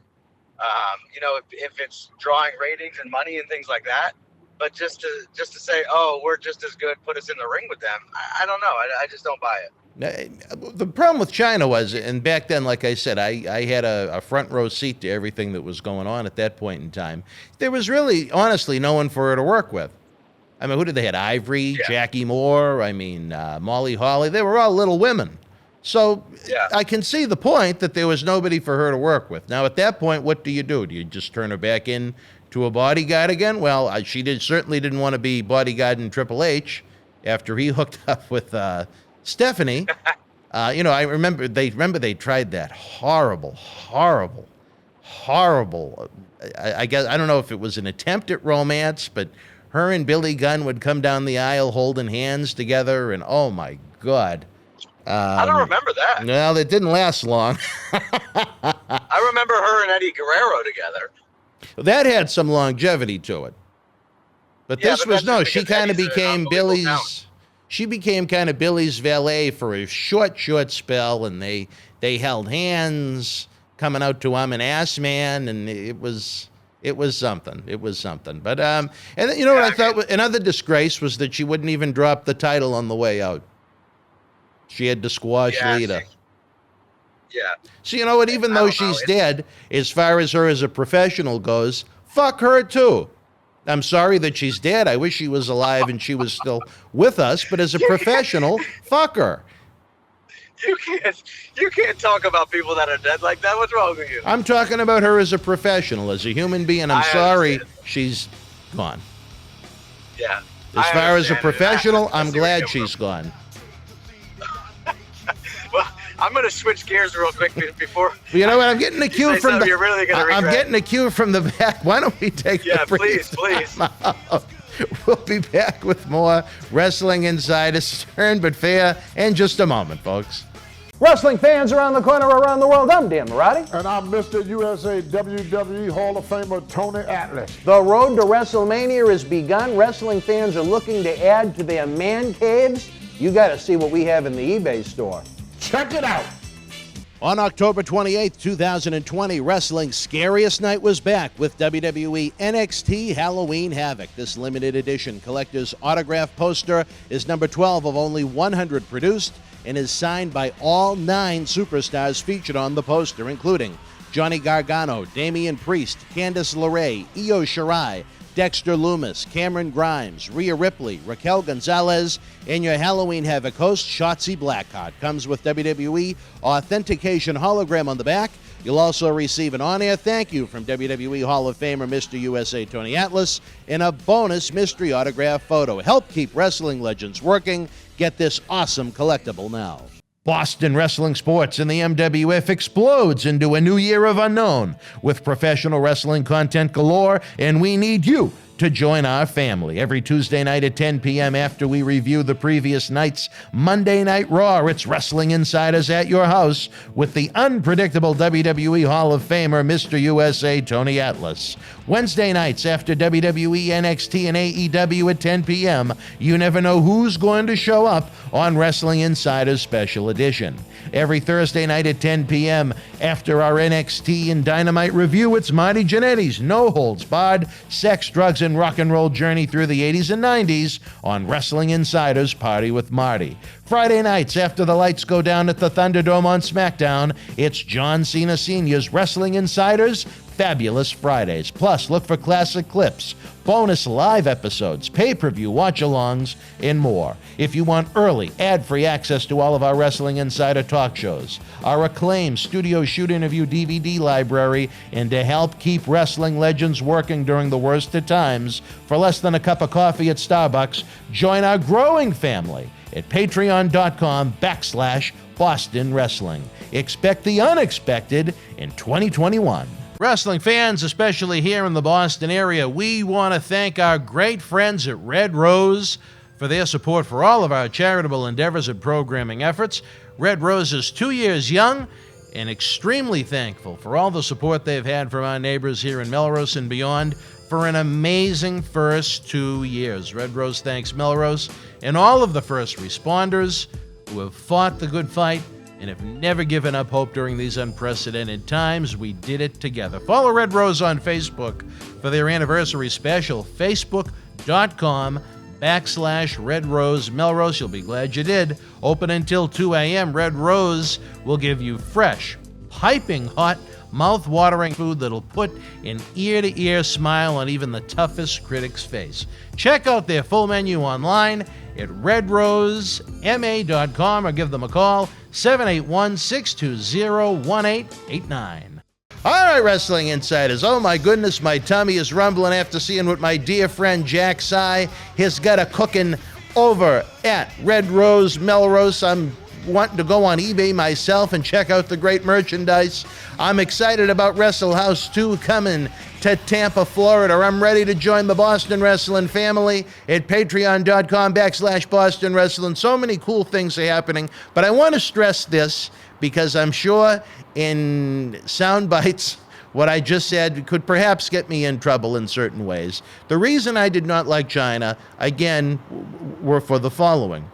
Speaker 7: If it's drawing ratings and money and things like that. But just to say, oh, we're just as good, put us in the ring with them. I don't know. I just don't buy it.
Speaker 1: The problem with Chyna was, and back then, like I said, I had a front row seat to everything that was going on at that point in time. There was really, honestly, no one for her to work with. I mean, who did they had? Ivory, Jackie Moore, Molly Holly. They were all little women. So I can see the point that there was nobody for her to work with. Now, at that point, what do? Do you just turn her back in to a bodyguard again? Well, she certainly didn't want to be bodyguarding Triple H after he hooked up with Stephanie. I remember they tried that horrible. I guess I don't know if it was an attempt at romance, but her and Billy Gunn would come down the aisle holding hands together, and oh my God.
Speaker 7: I don't remember that.
Speaker 1: Well, it didn't last long.
Speaker 7: I remember her and Eddie Guerrero together.
Speaker 1: That had some longevity to it. But this was, no, she kind of became Billy's, she became kind of Billy's valet for a short spell, and they held hands coming out to I'm an ass man, and it was something. It was something. But, and you know what I thought, another disgrace was that she wouldn't even drop the title on the way out. She had to squash Lita. So you know what, even though she's dead, as far as her as a professional goes, fuck her too. I'm sorry that she's dead. I wish she was alive and she was still with us, but as a professional, fuck her.
Speaker 7: You can't talk about people that are dead like that. What's wrong with you?
Speaker 1: I'm talking about her as a professional, as a human being. I'm sorry she's gone.
Speaker 7: Yeah.
Speaker 1: As far as a professional, I'm glad she's gone.
Speaker 7: Well, I'm going to switch gears real quick before.
Speaker 1: You know what? I'm getting a cue from the.
Speaker 7: You're really gonna regret.
Speaker 1: I'm getting a cue from the back. Why don't we take a brief
Speaker 7: please.
Speaker 1: We'll be back with more Wrestling Insider, stern but fair, in just a moment, folks.
Speaker 8: Wrestling fans around the corner, around the world, I'm Dan Marty.
Speaker 5: And I'm Mr. USA WWE Hall of Famer Tony Atlas.
Speaker 8: The road to WrestleMania has begun. Wrestling fans are looking to add to their man caves. You got to see what we have in the eBay store.
Speaker 5: Check it out.
Speaker 1: On October 28th, 2020, Wrestling's Scariest Night was back with WWE NXT Halloween Havoc. This limited edition collector's autograph poster is number 12 of only 100 produced and is signed by all 9 superstars featured on the poster, including Johnny Gargano, Damian Priest, Candice LeRae, Io Shirai, Dexter Lumis, Cameron Grimes, Rhea Ripley, Raquel Gonzalez, and your Halloween Havoc host, Shotzi Blackheart. Comes with WWE authentication hologram on the back. You'll also receive an on-air thank you from WWE Hall of Famer Mr. USA Tony Atlas and a bonus mystery autograph photo. Help keep wrestling legends working. Get this awesome collectible now. Boston wrestling sports in the MWF explodes into a new year of unknown with professional wrestling content galore, and we need you to join our family. Every Tuesday night at 10 p.m. after we review the previous night's Monday Night Raw, it's Wrestling Insiders at your house with the unpredictable WWE Hall of Famer, Mr. USA, Tony Atlas. Wednesday nights after WWE, NXT, and AEW at 10 p.m., you never know who's going to show up on Wrestling Insiders Special Edition. Every Thursday night at 10 p.m. after our NXT and Dynamite review, it's Marty Jannetty's No Holds Barred Sex, Drugs, and Rock and Roll journey through the 80s and 90s on Wrestling Insiders Party with Marty. Friday nights after the lights go down at the Thunderdome on SmackDown, it's John Cena Sr.'s Wrestling Insiders Fabulous Fridays. Plus, look for classic clips, bonus live episodes, pay-per-view watch-alongs, and more. If you want early, ad-free access to all of our Wrestling Insider talk shows, our acclaimed studio shoot interview DVD library, and to help keep wrestling legends working during the worst of times, for less than a cup of coffee at Starbucks, join our growing family at patreon.com/Boston Wrestling. Expect the unexpected in 2021. Wrestling fans, especially here in the Boston area, we want to thank our great friends at Red Rose for their support for all of our charitable endeavors and programming efforts. Red Rose is 2 years young and extremely thankful for all the support they've had from our neighbors here in Melrose and beyond for an amazing first 2 years. Red Rose thanks Melrose and all of the first responders who have fought the good fight and have never given up hope during these unprecedented times. We did it together. Follow Red Rose on Facebook for their anniversary special, facebook.com/Red Rose Melrose. You'll be glad you did. Open until 2 a.m. Red Rose will give you fresh, piping hot, mouth-watering food that'll put an ear-to-ear smile on even the toughest critic's face. Check out their full menu online at redrosema.com or give them a call, 781-620-1889. All right, Wrestling Insiders. Oh, my goodness, my tummy is rumbling after seeing what my dear friend Jack Sy has got a cooking over at Red Rose Melrose. I'm wanting to go on eBay myself and check out the great merchandise. I'm excited about Wrestle House 2 coming to Tampa, Florida. I'm ready to join the Boston Wrestling family at patreon.com/Boston Wrestling. So many cool things are happening, but I want to stress this because I'm sure in sound bites what I just said could perhaps get me in trouble in certain ways. The reason I did not like Chyna, again, were for the following.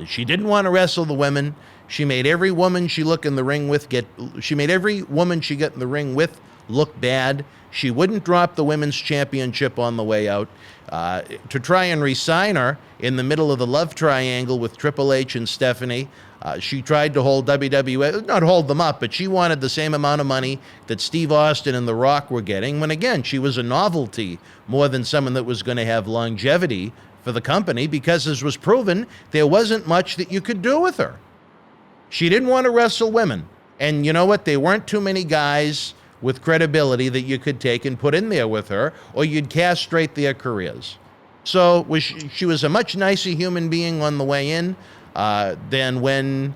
Speaker 1: She didn't want to wrestle the women. She made every woman she got in the ring with look bad. She wouldn't drop the women's championship on the way out. To try and re-sign her in the middle of the love triangle with Triple H and Stephanie, she tried to hold WWE, not hold them up, but she wanted the same amount of money that Steve Austin and The Rock were getting, when again, she was a novelty more than someone that was going to have longevity for the company, because as was proven, there wasn't much that you could do with her. She didn't want to wrestle women. And you know what? There weren't too many guys with credibility that you could take and put in there with her, or you'd castrate their careers. So she was a much nicer human being on the way in than when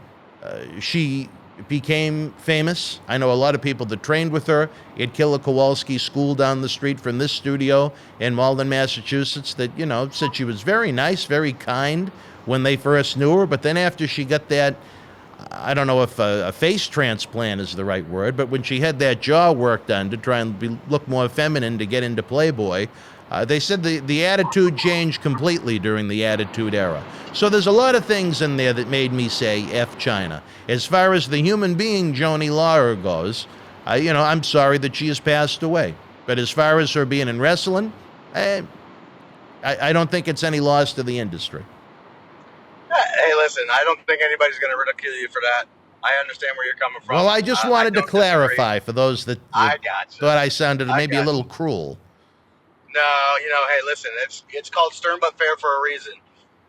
Speaker 1: she became famous. I know a lot of people that trained with her at Killer Kowalski School down the street from this studio in Malden, Massachusetts, that, you know, said she was very nice, very kind when they first knew her. But then after she got that, I don't know if a face transplant is the right word, but when she had that jaw work done to try and look more feminine to get into Playboy, they said the attitude changed completely during the Attitude Era. So there's a lot of things in there that made me say F Chyna. As far as the human being Joni Lawler goes, I'm sorry that she has passed away. But as far as her being in wrestling, I don't think it's any loss to the industry.
Speaker 7: Hey, listen, I don't think anybody's going to ridicule you for that. I understand where you're coming from.
Speaker 1: Well, I just wanted to clarify for those that
Speaker 7: I gotcha.
Speaker 1: Thought I sounded maybe a little cruel.
Speaker 7: No, hey, listen, it's called stern but fair for a reason.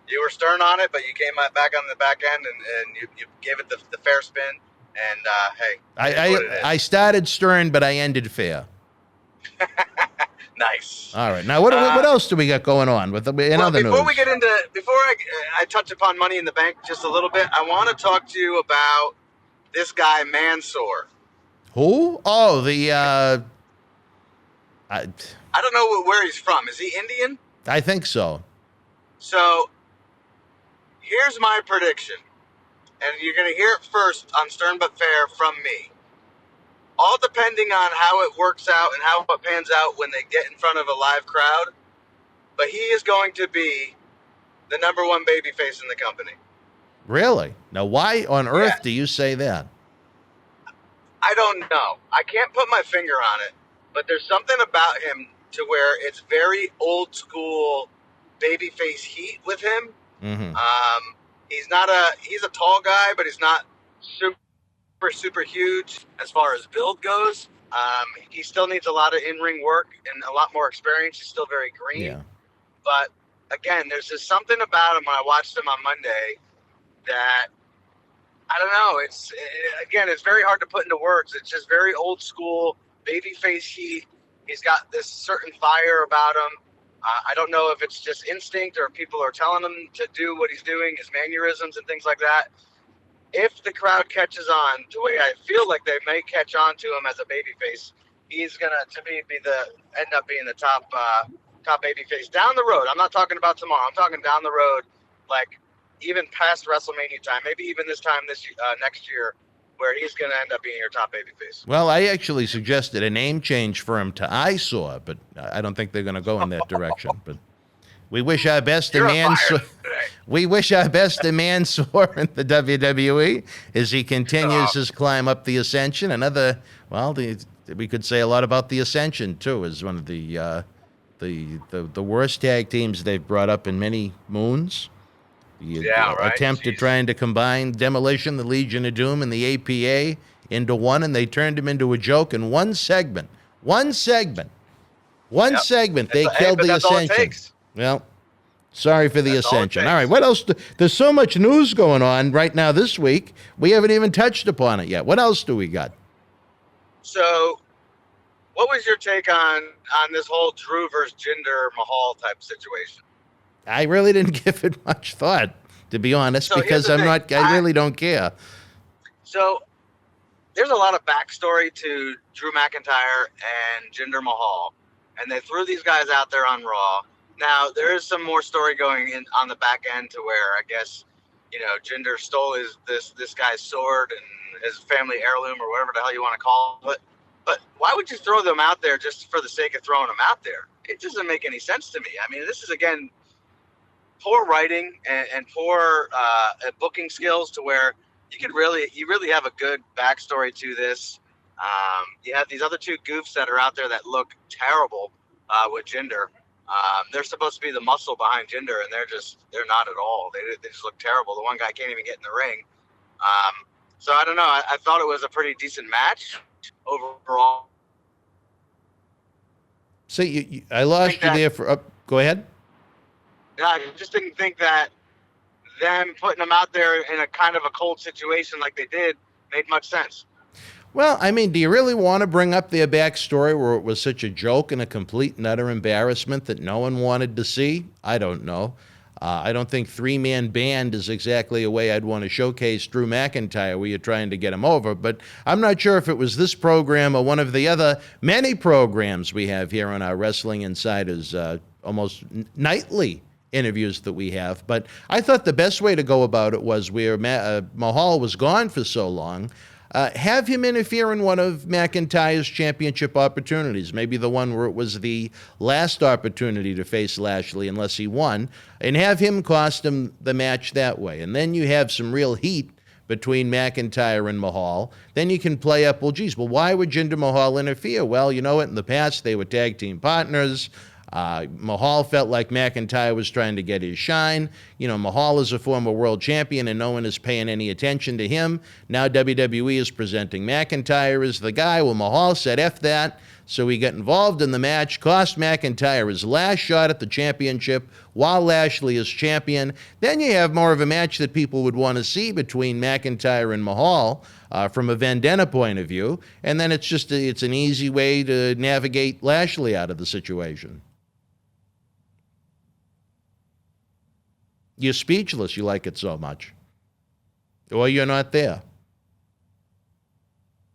Speaker 7: You were stern on it, but you came back on the back end and you gave it the fair spin. And hey,
Speaker 1: I started stern, but I ended fair.
Speaker 7: Nice.
Speaker 1: All right. Now, what else do we got going on with other news?
Speaker 7: Before I touch upon Money in the Bank just a little bit, I want to talk to you about this guy Mansoor.
Speaker 1: Who? Oh, I
Speaker 7: don't know where he's from. Is he Indian?
Speaker 1: I think so.
Speaker 7: So here's my prediction, and you're going to hear it first on Stern But Fair from me. All depending on how it works out and how it pans out when they get in front of a live crowd, but he is going to be the number one babyface in the company.
Speaker 1: Really? Now, why on earth
Speaker 7: Yeah.
Speaker 1: do you say that?
Speaker 7: I don't know. I can't put my finger on it, but there's something about him to where it's very old school babyface heat with him.
Speaker 1: Mm-hmm.
Speaker 7: He's a tall guy, but he's not super huge as far as build goes. He still needs a lot of in-ring work and a lot more experience. He's still very green.
Speaker 1: Yeah.
Speaker 7: But again, there's just something about him when I watched him on Monday that I don't know. It's very hard to put into words. It's just very old school babyface heat. He's got this certain fire about him. I don't know if it's just instinct or people are telling him to do what he's doing, his mannerisms and things like that. If the crowd catches on the way I feel like they may catch on to him as a babyface, he's gonna to me end up being the top babyface down the road. I'm not talking about tomorrow. I'm talking down the road, like even past WrestleMania time, maybe even this time next year, where he's gonna end up being your top babyface.
Speaker 1: Well, I actually suggested a name change for him to Eyesore, but I don't think they're going to go in that direction. But we wish our best to Mansoor. We wish our best to Mansoor in the WWE as he continues his climb up the Ascension. We could say a lot about the Ascension too, as one of the worst tag teams they've brought up in many moons. The attempt at trying to combine Demolition, the Legion of Doom, and the APA into one, and they turned him into a joke in one segment. They killed the Ascension. Well, sorry for the Ascension. All right, what else? There's so much news going on right now this week. We haven't even touched upon it yet. What else do we got?
Speaker 7: So, what was your take on this whole Drew versus Jinder Mahal type situation?
Speaker 1: I really didn't give it much thought, to be honest, because I really don't care.
Speaker 7: So there's a lot of backstory to Drew McIntyre and Jinder Mahal, and they threw these guys out there on Raw. Now there is some more story going in on the back end to where I guess Jinder stole this guy's sword and his family heirloom or whatever the hell you want to call it. But why would you throw them out there just for the sake of throwing them out there? It doesn't make any sense to me. I mean, this is again poor writing and poor booking skills to where you really have a good backstory to this. You have these other two goofs that are out there that look terrible with Jinder. They're supposed to be the muscle behind Jinder, and they're not at all. They just look terrible. The one guy can't even get in the ring. So I don't know. I thought it was a pretty decent match overall.
Speaker 1: So I lost you there for. Go ahead.
Speaker 7: Yeah, I just didn't think that them putting them out there in a kind of a cold situation like they did made much sense.
Speaker 1: Well, I mean, do you really want to bring up their backstory where it was such a joke and a complete and utter embarrassment that no one wanted to see? I don't know. I don't think three-man band is exactly a way I'd want to showcase Drew McIntyre where you're trying to get him over, but I'm not sure if it was this program or one of the other many programs we have here on our Wrestling Insiders, almost nightly interviews that we have. But I thought the best way to go about it was where Mahal was gone for so long, have him interfere in one of McIntyre's championship opportunities, maybe the one where it was the last opportunity to face Lashley unless he won, and have him cost him the match that way. And then you have some real heat between McIntyre and Mahal. Then you can play up, well, why would Jinder Mahal interfere? Well, you know what? In the past, they were tag team partners. Mahal felt like McIntyre was trying to get his shine. Mahal is a former world champion and no one is paying any attention to him. Now WWE is presenting McIntyre as the guy. Well, Mahal said, F that. So he got involved in the match, cost McIntyre his last shot at the championship while Lashley is champion. Then you have more of a match that people would want to see between McIntyre and Mahal from a vendetta point of view. And then it's an easy way to navigate Lashley out of the situation. You're speechless. You like it so much. Or you're not there.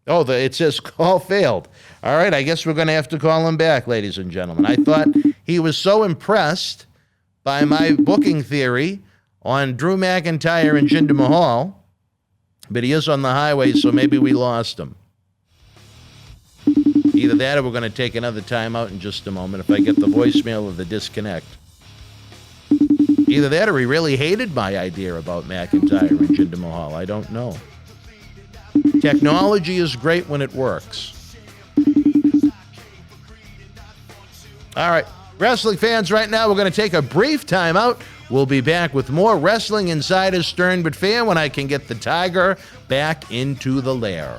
Speaker 1: Oh, it says call failed. All right, I guess we're going to have to call him back, ladies and gentlemen. I thought he was so impressed by my booking theory on Drew McIntyre and Jinder Mahal, but he is on the highway, so maybe we lost him. Either that or we're going to take another time out in just a moment if I get the voicemail of the disconnect. Either that or he really hated my idea about McIntyre and Jinder Mahal. I don't know. Technology is great when it works. All right, wrestling fans, right now we're going to take a brief time out. We'll be back with more Wrestling Insider's Stern But Fair when I can get the Tiger back into the lair.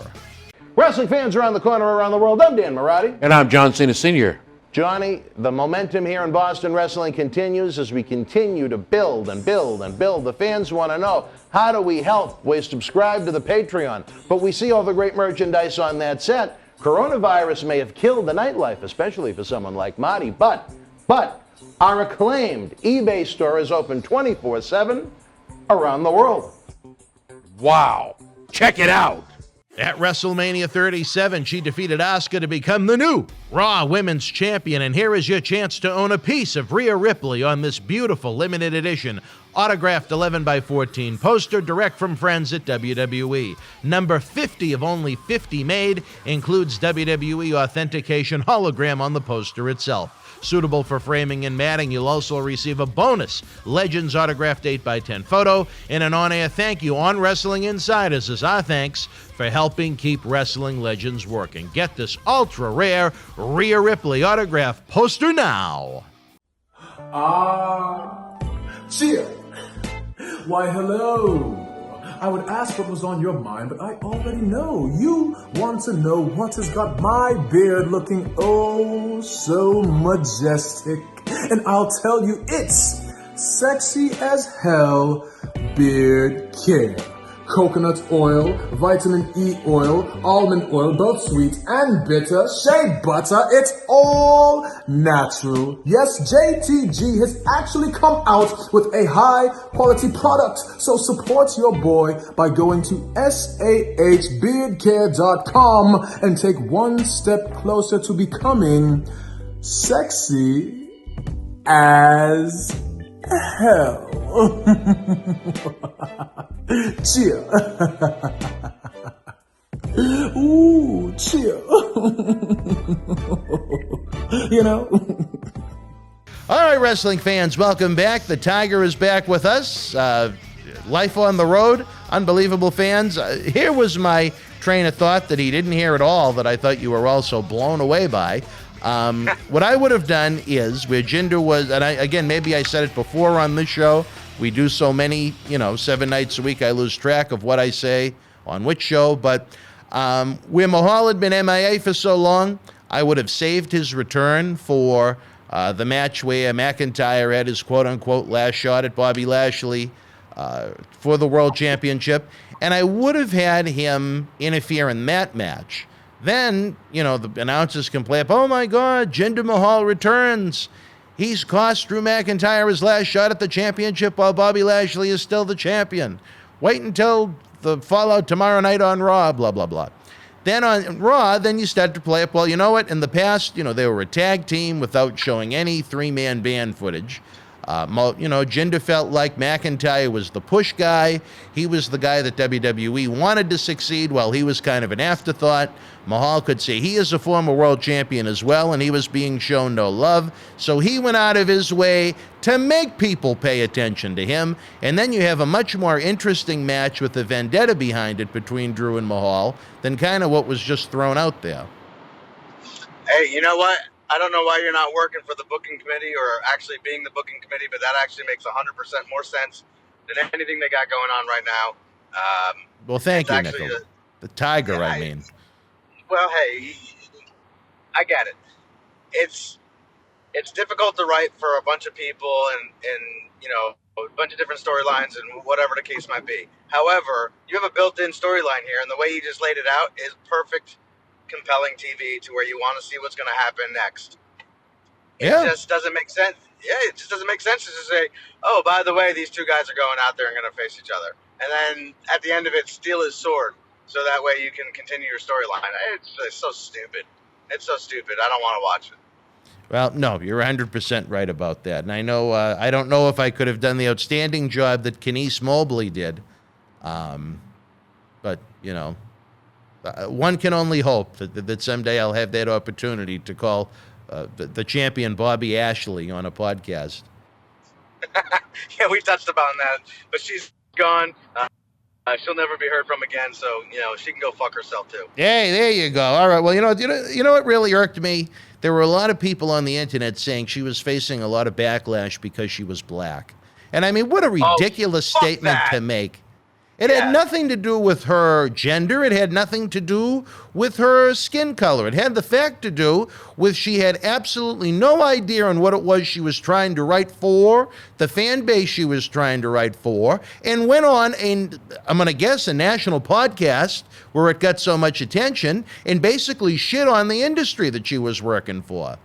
Speaker 1: Wrestling fans around the corner, around the world, I'm Dan Marati.
Speaker 2: And I'm John Cena Sr.
Speaker 8: Johnny, the momentum here in Boston wrestling continues as we continue to build and build and build. The fans want to know, how do we help? We subscribe to the Patreon, but we see all the great merchandise on that set. Coronavirus may have killed the nightlife, especially for someone like Marty, but our acclaimed eBay store is open 24/7 around the world.
Speaker 2: Wow. Check it out.
Speaker 1: At WrestleMania 37, she defeated Asuka to become the new Raw Women's Champion, and here is your chance to own a piece of Rhea Ripley on this beautiful limited edition autographed 11x14 poster direct from friends at WWE. Number 50 of only 50 made, includes WWE authentication hologram on the poster itself. Suitable for framing and matting, you'll also receive a bonus Legends autographed 8x10 photo and an on-air thank you on Wrestling Insiders as our thanks for helping keep Wrestling Legends working. Get this ultra-rare Rhea Ripley autograph poster now.
Speaker 9: Cheer. Why, hello. I would ask what was on your mind, but I already know. You want to know what has got my beard looking oh so majestic. And I'll tell you, it's sexy as hell beard care. Coconut oil, vitamin E oil, almond oil, both sweet and bitter, shea butter, it's all natural. Yes, JTG has actually come out with a high quality product. So support your boy by going to sahbeardcare.com and take one step closer to becoming sexy as hell. Cheer. Ooh, cheer. You know?
Speaker 1: All right, wrestling fans, welcome back. The Tiger is back with us. Life on the road, unbelievable fans. Here was my train of thought that he didn't hear at all that I thought you were also blown away by. What I would have done is, where Jinder was, and maybe I said it before on this show, we do so many, 7 nights a week, I lose track of what I say on which show, but where Mahal had been MIA for so long, I would have saved his return for the match where McIntyre had his quote-unquote last shot at Bobby Lashley for the World Championship, and I would have had him interfere in that match. Then, the announcers can play up, oh my God, Jinder Mahal returns. He's cost Drew McIntyre his last shot at the championship while Bobby Lashley is still the champion. Wait until the fallout tomorrow night on Raw, blah, blah, blah. Then on Raw, then you start to play up, well, you know what? In the past, they were a tag team without showing any three-man band footage. Jinder felt like McIntyre was the push guy. He was the guy that WWE wanted to succeed while he was kind of an afterthought. Mahal could say he is a former world champion as well, and he was being shown no love. So he went out of his way to make people pay attention to him. And then you have a much more interesting match with a vendetta behind it between Drew and Mahal than kind of what was just thrown out there.
Speaker 7: Hey, you know what? I don't know why you're not working for the booking committee or actually being the booking committee, but that actually makes 100% more sense than anything they got going on right now.
Speaker 1: Well, thank you, Nickel. The Tiger, yeah, I mean.
Speaker 7: Well, hey, I get it. It's difficult to write for a bunch of people and a bunch of different storylines and whatever the case might be. However, you have a built-in storyline here, and the way you just laid it out is perfect, compelling TV to where you want to see what's going to happen next. It just doesn't make sense. Yeah, it just doesn't make sense to just say, oh, by the way, these two guys are going out there and going to face each other. And then at the end of it, steal his sword. so that way you can continue your storyline. It's so stupid. It's so stupid. I don't want to watch it.
Speaker 1: Well, no, you're 100% right about that. And I know, I don't know if I could have done the outstanding job that Kenise Mobley did. But, you know, one can only hope that someday I'll have that opportunity to call the champion Bobby Ashley on a podcast.
Speaker 7: Yeah, we touched upon that. But she's gone. She'll never be heard from again, so, you know, she can go fuck herself, too.
Speaker 1: Hey, there you go. All right, well, you know what really irked me? There were a lot of people on the internet saying she was facing a lot of backlash because she was black. And I mean, what a ridiculous statement to make. It had nothing to do with her gender. It had nothing to do with her skin color. It had the fact to do with she had absolutely no idea on what it was she was trying to write for, the fan base she was trying to write for, and went on, and I'm going to guess, a national podcast where it got so much attention and basically shit on the industry that she was working for.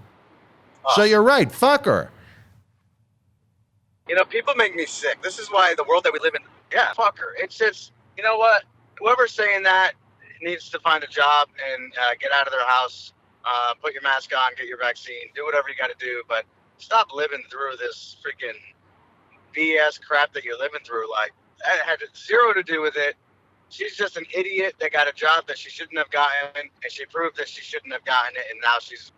Speaker 1: So you're right. Fuck her.
Speaker 7: You know, people make me sick. This is why the world that we live in, fuck her. It's just, you know what? Whoever's saying that needs to find a job and get out of their house, put your mask on, get your vaccine, do whatever you got to do, but stop living through this freaking BS crap that you're living through. Like, that had zero to do with it. She's just an idiot that got a job that she shouldn't have gotten, and she proved that she shouldn't have gotten it, and now she's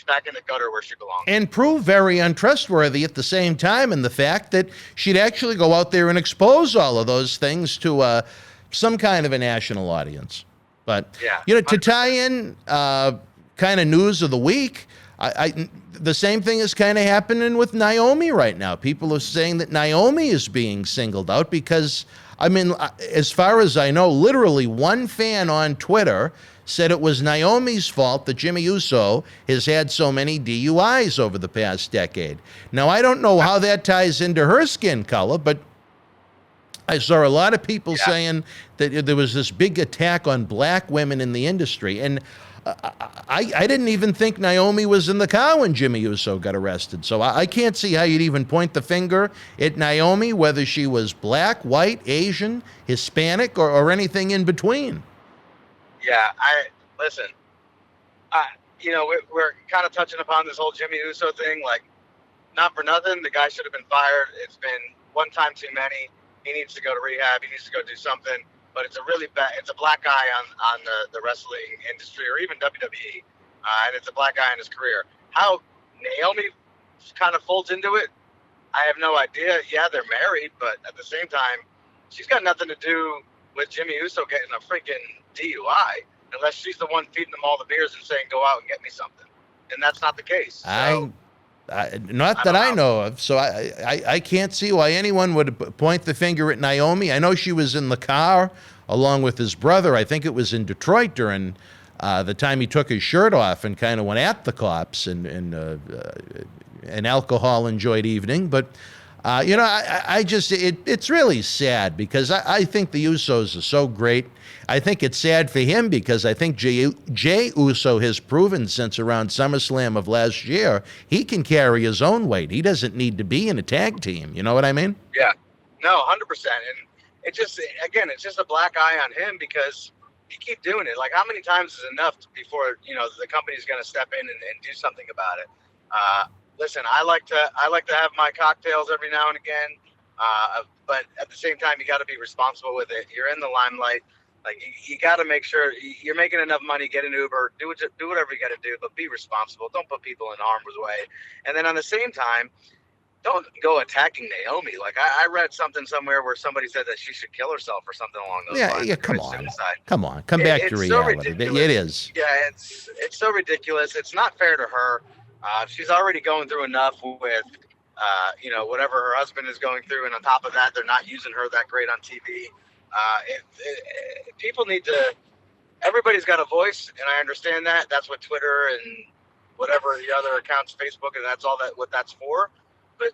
Speaker 7: back in the gutter where she belongs.
Speaker 1: And proved very untrustworthy at the same time in the fact that she'd actually go out there and expose all of those things to some kind of a national audience. But, you know, to tie in kind of news of the week, the same thing is kind of happening with Naomi right now. People are saying that Naomi is being singled out because, I mean, as far as I know, literally one fan on Twitter said it was Naomi's fault that Jimmy Uso has had so many DUIs over the past decade. Now, I don't know how that ties into her skin color, but I saw a lot of people saying that there was this big attack on black women in the industry. And I didn't even think Naomi was in the car when Jimmy Uso got arrested. So I can't see how you'd even point the finger at Naomi, whether she was black, white, Asian, Hispanic, or anything in between.
Speaker 7: Yeah, listen, you know, we're kind of touching upon this whole Jimmy Uso thing. Like, not for nothing, the guy should have been fired. It's been one time too many. He needs to go to rehab. He needs to go do something. But it's a black eye on the wrestling industry, or even WWE, and it's a black eye in his career. How Naomi kind of folds into it, I have no idea. Yeah, they're married, but at the same time, she's got nothing to do with Jimmy Uso getting a freaking DUI, unless she's the one feeding them all the beers and saying, go out and get me something. And that's not the case. So,
Speaker 1: not that I know of. So I can't see why anyone would point the finger at Naomi. I know she was in the car along with his brother. I think it was in Detroit during the time he took his shirt off and kind of went at the cops in an alcohol-enjoyed evening. But, you know, it's really sad because I think the Usos are so great. I think it's sad for him because I think Jey Uso has proven since around SummerSlam of last year, he can carry his own weight. He doesn't need to be in a tag team. You know what I mean?
Speaker 7: Yeah. No, 100%. And it's just a black eye on him because you keep doing it. Like, how many times is enough before, you know, the company's going to step in and do something about it? Listen, I like to have my cocktails every now and again, but at the same time, you got to be responsible with it. You're in the limelight. Like, you got to make sure you're making enough money, get an Uber, do whatever you got to do, but be responsible. Don't put people in harm's way. And then at the same time, don't go attacking Naomi. Like, I read something somewhere where somebody said that she should kill herself or something along those lines.
Speaker 1: Yeah, come on. Come back to reality. It is.
Speaker 7: Yeah, it's so ridiculous. It's not fair to her. She's already going through enough with, you know, whatever her husband is going through. And on top of that, they're not using her that great on TV. People need to, everybody's got a voice, and I understand that. That's what Twitter and whatever the other accounts, Facebook, and that's all that what that's for. But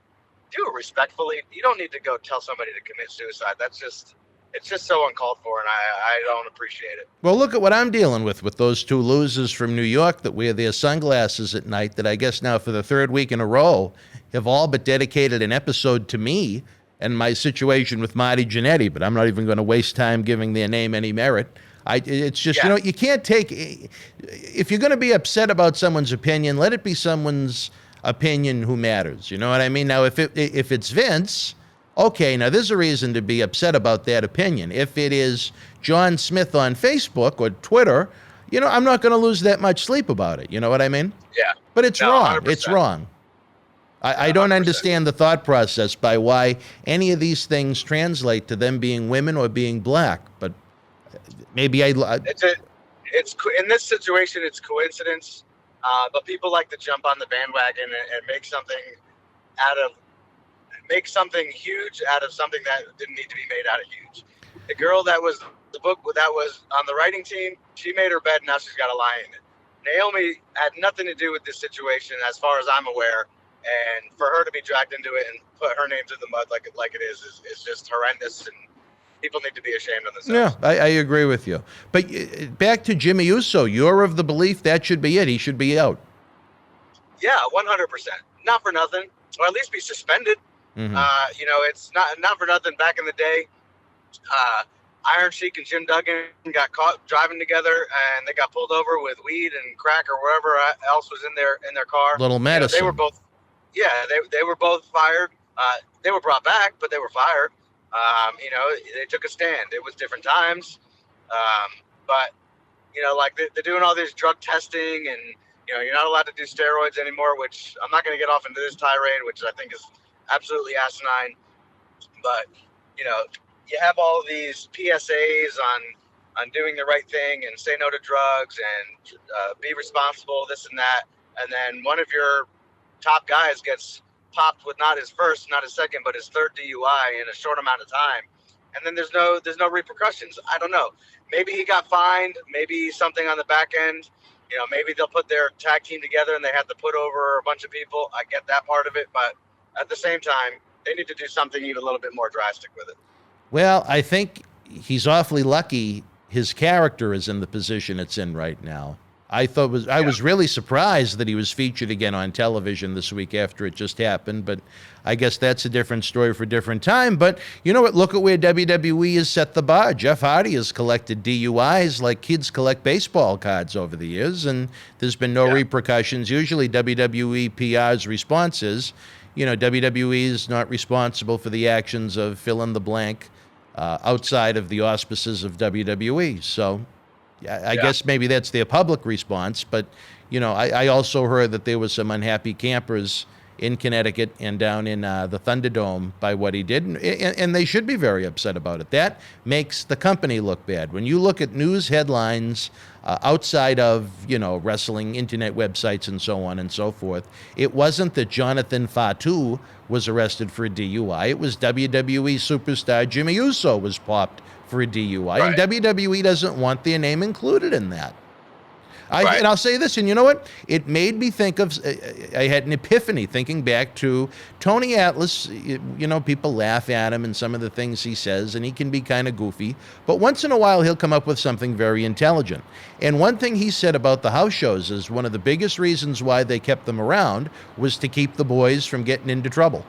Speaker 7: do it respectfully. You don't need to go tell somebody to commit suicide. It's just so uncalled for, and I don't appreciate it.
Speaker 1: Well, look at what I'm dealing with those two losers from New York that wear their sunglasses at night that I guess now for the third week in a row have all but dedicated an episode to me and my situation with Marty Jannetty, but I'm not even going to waste time giving their name any merit. It's just, you can't take, if you're going to be upset about someone's opinion, let it be someone's opinion who matters. You know what I mean? Now, if it's Vince, okay, now there's a reason to be upset about that opinion. If it is John Smith on Facebook or Twitter, I'm not going to lose that much sleep about it. You know what I mean?
Speaker 7: Yeah.
Speaker 1: But it's wrong.
Speaker 7: 100%.
Speaker 1: It's wrong. I don't understand the thought process by why any of these things translate to them being women or being black. But maybe
Speaker 7: it's in this situation, it's coincidence. But people like to jump on the bandwagon and make something huge out of something that didn't need to be made out of huge. The girl that was the book that was on the writing team, she made her bed. Now she's got to lie in it. Naomi had nothing to do with this situation, as far as I'm aware. And for her to be dragged into it and put her name through the mud like it is just horrendous, and people need to be ashamed of themselves.
Speaker 1: Yeah, I agree with you. But back to Jimmy Uso, you're of the belief that should be it. He should be out.
Speaker 7: Yeah, 100%. Not for nothing, or at least be suspended.
Speaker 1: Mm-hmm.
Speaker 7: It's not for nothing. Back in the day, Iron Sheik and Jim Duggan got caught driving together, and they got pulled over with weed and crack or whatever else was in their car.
Speaker 1: Little medicine.
Speaker 7: They were both. Yeah, they were both fired. They were brought back, but they were fired. They took a stand. It was different times. But they're doing all this drug testing, and you're not allowed to do steroids anymore, which I'm not going to get off into this tirade, which I think is absolutely asinine. But you have all these PSAs on doing the right thing and say no to drugs and be responsible, this and that, and then one of your top guys gets popped with not his first, not his second, but his third DUI in a short amount of time, and then there's no repercussions. I don't know. Maybe he got fined. Maybe something on the back end. Maybe they'll put their tag team together and they have to put over a bunch of people. I get that part of it, but at the same time, they need to do something even a little bit more drastic with it.
Speaker 1: Well, I think he's awfully lucky his character is in the position it's in right now. I was really surprised that he was featured again on television this week after it just happened, but I guess that's a different story for a different time. But you know what? Look at where WWE has set the bar. Jeff Hardy has collected DUIs like kids collect baseball cards over the years, and there's been no repercussions. Usually WWE PR's response is, WWE is not responsible for the actions of fill in the blank outside of the auspices of WWE. So I guess maybe that's their public response, but I also heard that there was some unhappy campers in Connecticut and down in the Thunderdome by what he did, and they should be very upset about it. That makes the company look bad. When you look at news headlines outside of wrestling, internet websites, and so on and so forth, it wasn't that Jonathan Fatu was arrested for a DUI. It was WWE superstar Jimmy Uso was popped for a DUI, and WWE doesn't want their name included in that. And I'll say this, and you know what? It made me think of, I had an epiphany thinking back to Tony Atlas. People laugh at him and some of the things he says, and he can be kind of goofy, but once in a while he'll come up with something very intelligent. And one thing he said about the house shows is one of the biggest reasons why they kept them around was to keep the boys from getting into trouble.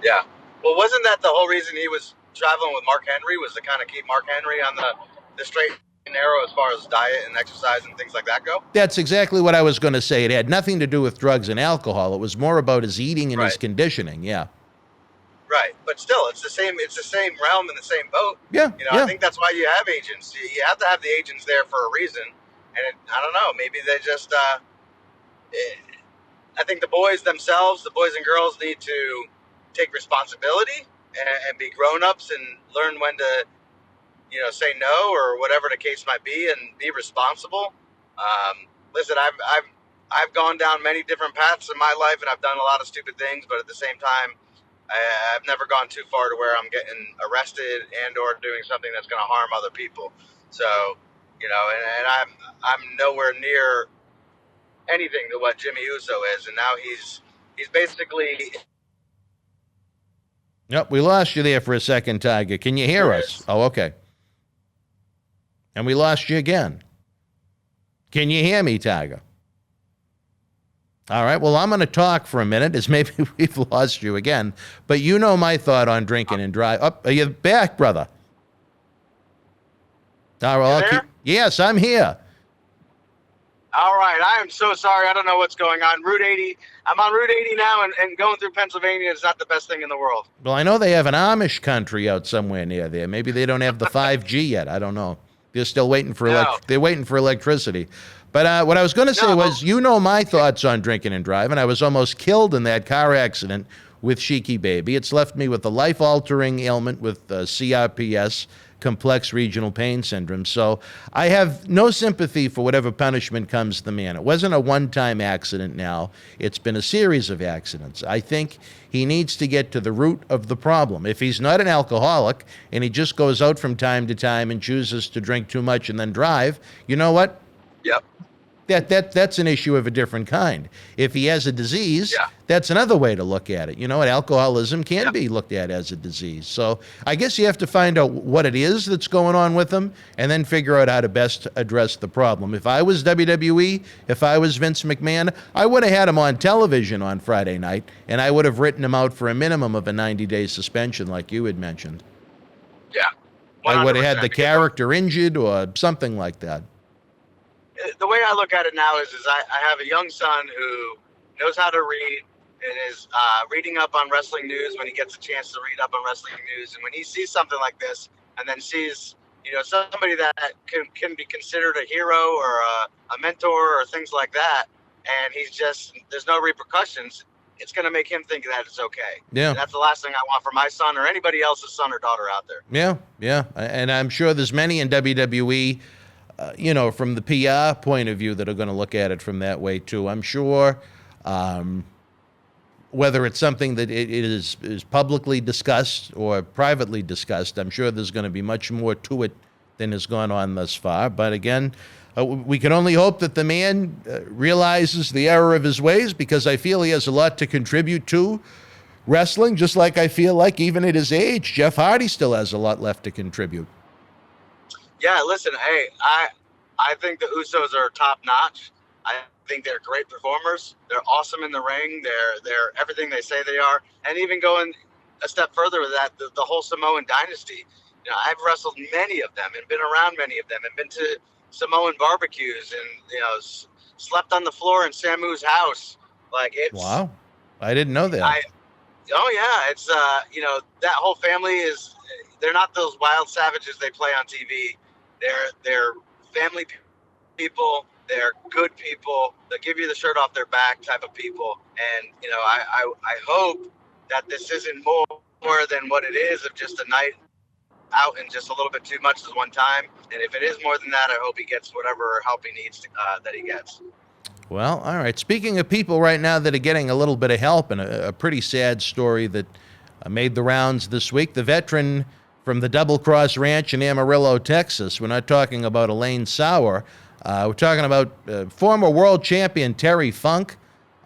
Speaker 7: Yeah. Well, wasn't that the whole reason he was traveling with Mark Henry, was to kind of keep Mark Henry on the straight and narrow as far as diet and exercise and things like that go?
Speaker 1: That's exactly what I was going to say. It had nothing to do with drugs and alcohol. It was more about his eating and his conditioning. Yeah.
Speaker 7: Right. But still, it's the same realm and the same boat.
Speaker 1: Yeah.
Speaker 7: I think that's why you have agents. You have to have the agents there for a reason. And I don't know, maybe they just, I think the boys themselves, the boys and girls, need to take responsibility and be grown-ups and learn when to, say no or whatever the case might be, and be responsible. Listen, I've gone down many different paths in my life, and I've done a lot of stupid things, but at the same time, I've never gone too far to where I'm getting arrested and or doing something that's going to harm other people. So, and I'm nowhere near anything to what Jimmy Uso is, and now he's basically.
Speaker 1: Yep, we lost you there for a second, Tiger. Can you hear us? Oh, okay. And we lost you again. Can you hear me, Tiger? All right, well, I'm going to talk for a minute, as maybe we've lost you again. But you know my thought on drinking and drive. Oh, are you back, brother? All right,
Speaker 7: You there?
Speaker 1: yes, I'm here.
Speaker 7: All right, I am so sorry. I don't know what's going on. Route 80. I'm on Route 80 now, and going through Pennsylvania is not the best thing in the world.
Speaker 1: Well, I know they have an Amish country out somewhere near there. Maybe they don't have the 5G yet. I don't know. They're still waiting for they're waiting for electricity. But what I was going to say was, you know my thoughts on drinking and driving. I was almost killed in that car accident with Sheiky Baby. It's left me with a life-altering ailment with CRPS, complex regional pain syndrome. So I have no sympathy for whatever punishment comes to the man. It wasn't a one-time accident now. It's been a series of accidents. I think he needs to get to the root of the problem. If he's not an alcoholic and he just goes out from time to time and chooses to drink too much and then drive, you know what?
Speaker 7: Yep.
Speaker 1: That's an issue of a different kind. If he has a disease, that's another way to look at it. You know, alcoholism can be looked at as a disease. So I guess you have to find out what it is that's going on with him and then figure out how to best address the problem. If I was WWE, if I was Vince McMahon, I would have had him on television on Friday night, and I would have written him out for a minimum of a 90-day suspension like you had mentioned.
Speaker 7: Yeah. 100%.
Speaker 1: I would have had the character injured or something like that.
Speaker 7: The way I look at it now is I have a young son who knows how to read and is reading up on wrestling news when he gets a chance to read up on wrestling news. And when he sees something like this and then sees, you know, somebody that can be considered a hero or a mentor or things like that, and he's just, there's no repercussions, it's going to make him think that it's okay.
Speaker 1: Yeah.
Speaker 7: And that's the last thing I want for my son or anybody else's son or daughter out there.
Speaker 1: Yeah, yeah. And I'm sure there's many in WWE, you know, from the PR point of view that are going to look at it from that way too. I'm sure whether it's something that it is publicly discussed or privately discussed, I'm sure there's going to be much more to it than has gone on thus far. But again, we can only hope that the man realizes the error of his ways, because I feel he has a lot to contribute to wrestling, just like I feel like even at his age, Jeff Hardy still has a lot left to contribute.
Speaker 7: Yeah, listen, hey, I think the Usos are top notch. I think they're great performers. They're awesome in the ring. They're everything they say they are. And even going a step further with that, the whole Samoan dynasty. You know, I've wrestled many of them and been around many of them and been to Samoan barbecues and, you know, slept on the floor in Samu's house. Like, it's... Wow.
Speaker 1: I didn't know that.
Speaker 7: It's, you know, that whole family is... They're not those wild savages they play on TV. They're family people. They're good people. They'll give you the shirt off their back type of people. And, you know, I hope that this isn't more than what it is of just a night out and just a little bit too much at one time. And if it is more than that, I hope he gets whatever help he needs to, that he gets.
Speaker 1: Well, all right. Speaking of people right now that are getting a little bit of help, and a pretty sad story that made the rounds this week, the veteran from the Double Cross Ranch in Amarillo, Texas. We're not talking about Elaine Sauer. We're talking about former world champion Terry Funk,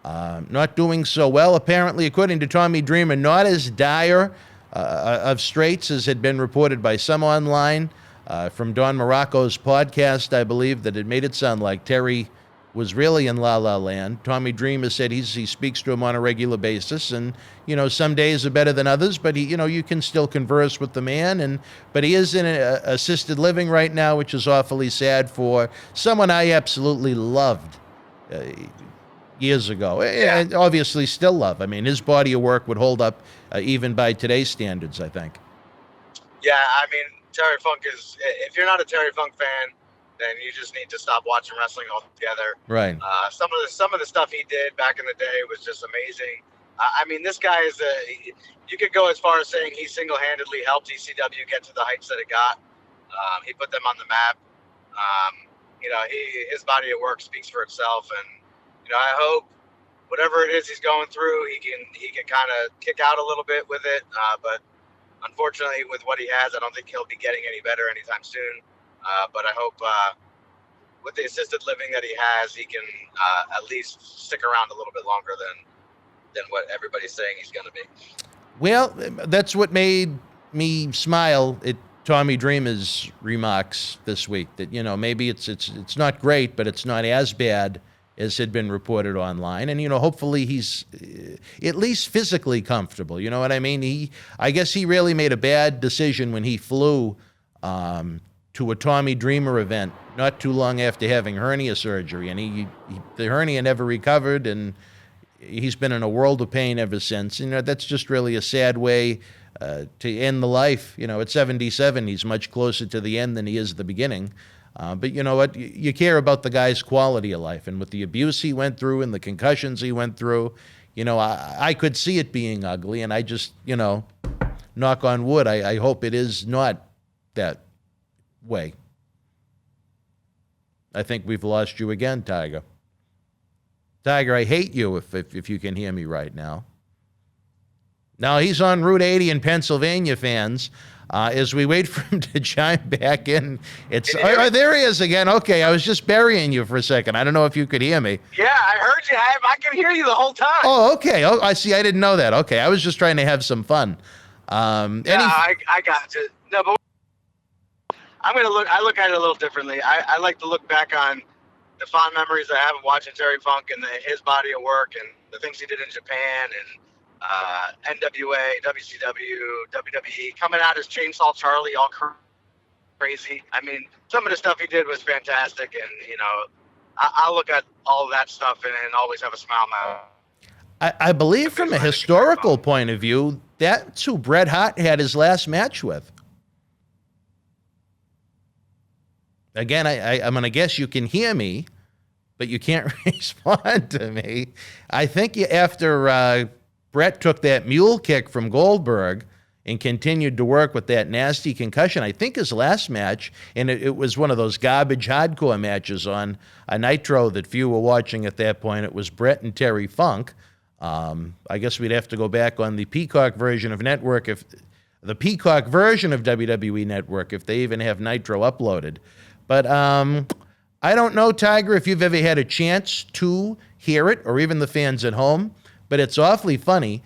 Speaker 1: not doing so well, apparently, according to Tommy Dreamer, not as dire of straits as had been reported by some online. From Don Morocco's podcast, I believe, that it made it sound like Terry was really in La La Land. Tommy Dreamer said he speaks to him on a regular basis, and, you know, some days are better than others, but he, you know, you can still converse with the man, but he is in assisted living right now, which is awfully sad for someone I absolutely loved years ago, and obviously still love. I mean, his body of work would hold up even by today's standards, I think.
Speaker 7: Yeah, I mean, Terry Funk is, if you're not a Terry Funk fan, then you just need to stop watching wrestling altogether.
Speaker 1: Right.
Speaker 7: Some of the stuff he did back in the day was just amazing. I mean, this guy is you could go as far as saying he single-handedly helped ECW get to the heights that it got. He put them on the map. You know, his body of work speaks for itself, and, you know, I hope whatever it is he's going through, he can kind of kick out a little bit with it. But unfortunately, with what he has, I don't think he'll be getting any better anytime soon. But I hope with the assisted living that he has, he can at least stick around a little bit longer than what everybody's saying he's going to be.
Speaker 1: Well, that's what made me smile at Tommy Dreamer's remarks this week, that, you know, maybe it's not great, but it's not as bad as had been reported online. And, you know, hopefully he's at least physically comfortable. You know what I mean? I guess he really made a bad decision when he flew to a Tommy Dreamer event not too long after having hernia surgery, and the hernia never recovered, and he's been in a world of pain ever since. You know, that's just really a sad way to end the life. You know, at 77, he's much closer to the end than he is the beginning. But you know what? You care about the guy's quality of life, and with the abuse he went through and the concussions he went through, you know, I could see it being ugly, and I just, you know, knock on wood, I hope it is not that way. I think we've lost you again, Tiger. Tiger, I hate you if you can hear me right now. Now, he's on Route 80 in Pennsylvania, fans. As we wait for him to chime back in, there he is again. Okay, I was just burying you for a second. I don't know if you could hear me.
Speaker 7: Yeah, I heard you. I can hear you the whole time.
Speaker 1: Oh, okay. Oh, I see. I didn't know that. Okay, I was just trying to have some fun.
Speaker 7: I got you. No, but I look at it a little differently. I like to look back on the fond memories I have of watching Terry Funk and his body of work and the things he did in Japan and NWA, WCW, WWE, coming out as Chainsaw Charlie, all crazy. I mean, some of the stuff he did was fantastic, and you know, I look at all of that stuff and always have a smile on my face.
Speaker 1: I believe from a historical point of view, that's who Bret Hart had his last match with. Again, I'm going to guess you can hear me, but you can't respond to me. I think after Bret took that mule kick from Goldberg and continued to work with that nasty concussion, I think his last match, and it was one of those garbage hardcore matches on a Nitro that few were watching at that point. It was Bret and Terry Funk. I guess we'd have to go back on the Peacock version of Network, if the Peacock version of WWE Network, if they even have Nitro uploaded. But I don't know, Tiger, if you've ever had a chance to hear it, or even the fans at home, but it's awfully funny.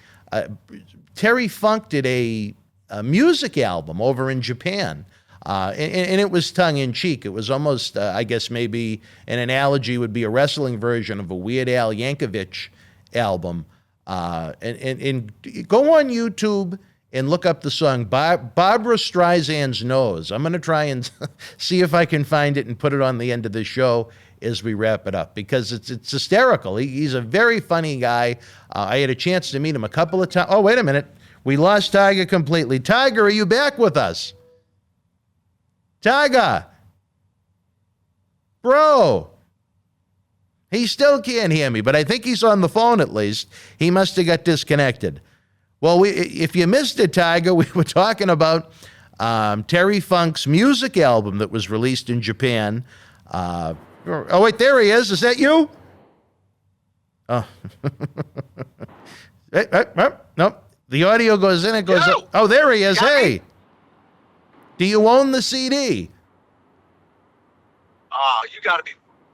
Speaker 1: Terry Funk did a music album over in Japan, and it was tongue-in-cheek. It was almost, I guess maybe an analogy would be a wrestling version of a Weird Al Yankovic album. And go on YouTube and look up the song Barbra Streisand's Nose. I'm going to try and see if I can find it and put it on the end of the show as we wrap it up, because it's hysterical. He's a very funny guy. I had a chance to meet him a couple of times. Oh, wait a minute. We lost Tiger completely. Tiger, are you back with us? Tiger. Bro. He still can't hear me, but I think he's on the phone at least. He must have got disconnected. Well, if you missed it, Tiger, we were talking about Terry Funk's music album that was released in Japan. Oh, wait, there he is. Is that you? Oh. Nope. The audio goes in, it goes up. Oh, there he is. Hey. Do you own the CD?
Speaker 7: Oh, you got to be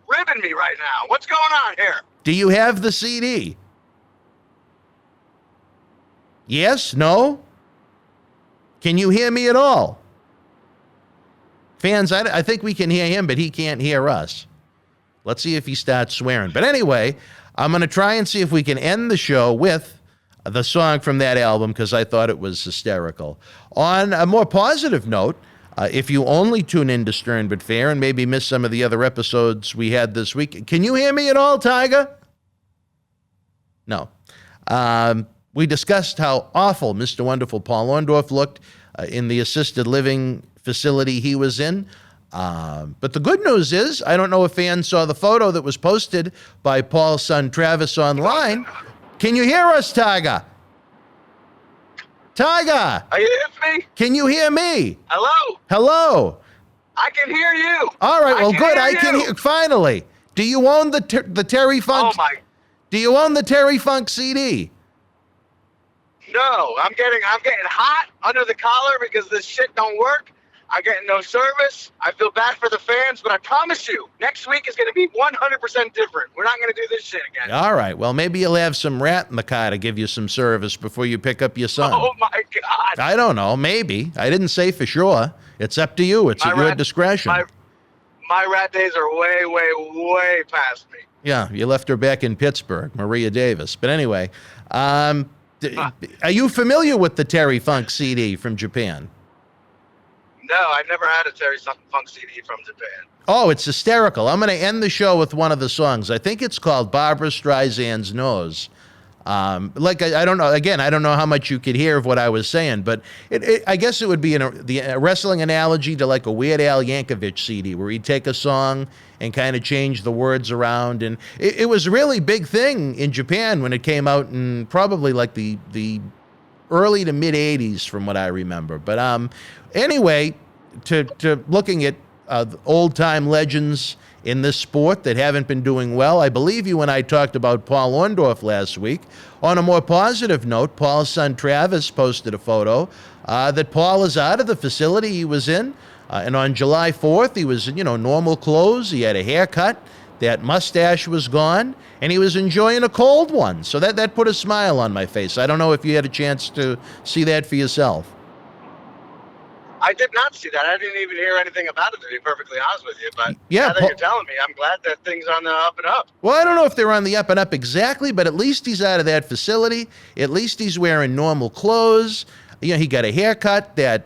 Speaker 7: ribbing me right now. What's going on here?
Speaker 1: Do you have the CD? Yes? No? Can you hear me at all? Fans, I think we can hear him, but he can't hear us. Let's see if he starts swearing. But anyway, I'm going to try and see if we can end the show with the song from that album, because I thought it was hysterical. On a more positive note, if you only tune in to Stern But Fair and maybe miss some of the other episodes we had this week, can you hear me at all, Tiger? No. We discussed how awful Mr. Wonderful Paul Orndorff looked in the assisted living facility he was in. But the good news is, I don't know if fans saw the photo that was posted by Paul's son Travis online. Can you hear us, Tiger? Tiger!
Speaker 7: Are you with me?
Speaker 1: Can you hear me?
Speaker 7: Hello?
Speaker 1: Hello?
Speaker 7: I can hear you.
Speaker 1: All right, well, good. I can hear. Finally. Do you own the Terry Funk?
Speaker 7: Oh, my.
Speaker 1: Do you own the Terry Funk CD?
Speaker 7: No, I'm getting hot under the collar because this shit don't work. I'm getting no service. I feel bad for the fans, but I promise you, next week is going to be 100% different. We're not going to do this shit again.
Speaker 1: All right. Well, maybe you'll have some rat in the car to give you some service before you pick up your son.
Speaker 7: Oh, my God.
Speaker 1: I don't know. Maybe. I didn't say for sure. It's up to you. It's at your discretion.
Speaker 7: My rat days are way, way, way past me.
Speaker 1: Yeah, you left her back in Pittsburgh, Maria Davis. But anyway, are you familiar with the Terry Funk CD from Japan?
Speaker 7: No, I never had a Terry Funk CD from Japan.
Speaker 1: Oh, it's hysterical. I'm going to end the show with one of the songs. I think it's called Barbra Streisand's Nose. I don't know. Again, I don't know how much you could hear of what I was saying, but I guess it would be the wrestling analogy to like a Weird Al Yankovic CD, where he'd take a song and kind of change the words around. And it was a really big thing in Japan when it came out in probably like the early to mid 80s from what I remember. But anyway, to looking at old time legends in this sport that haven't been doing well. I believe you and I talked about Paul Orndorff last week. On a more positive note, Paul's son Travis posted a photo that Paul is out of the facility he was in. And on July 4th, he was in, normal clothes. He had a haircut. That mustache was gone. And he was enjoying a cold one. So that put a smile on my face. I don't know if you had a chance to see that for yourself.
Speaker 7: I did not see that. I didn't even hear anything about it, to be perfectly honest with you. But
Speaker 1: yeah,
Speaker 7: now that you're telling me, I'm glad that things are on the up and up.
Speaker 1: Well, I don't know if they're on the up and up exactly, but at least he's out of that facility. At least he's wearing normal clothes. He got a haircut. That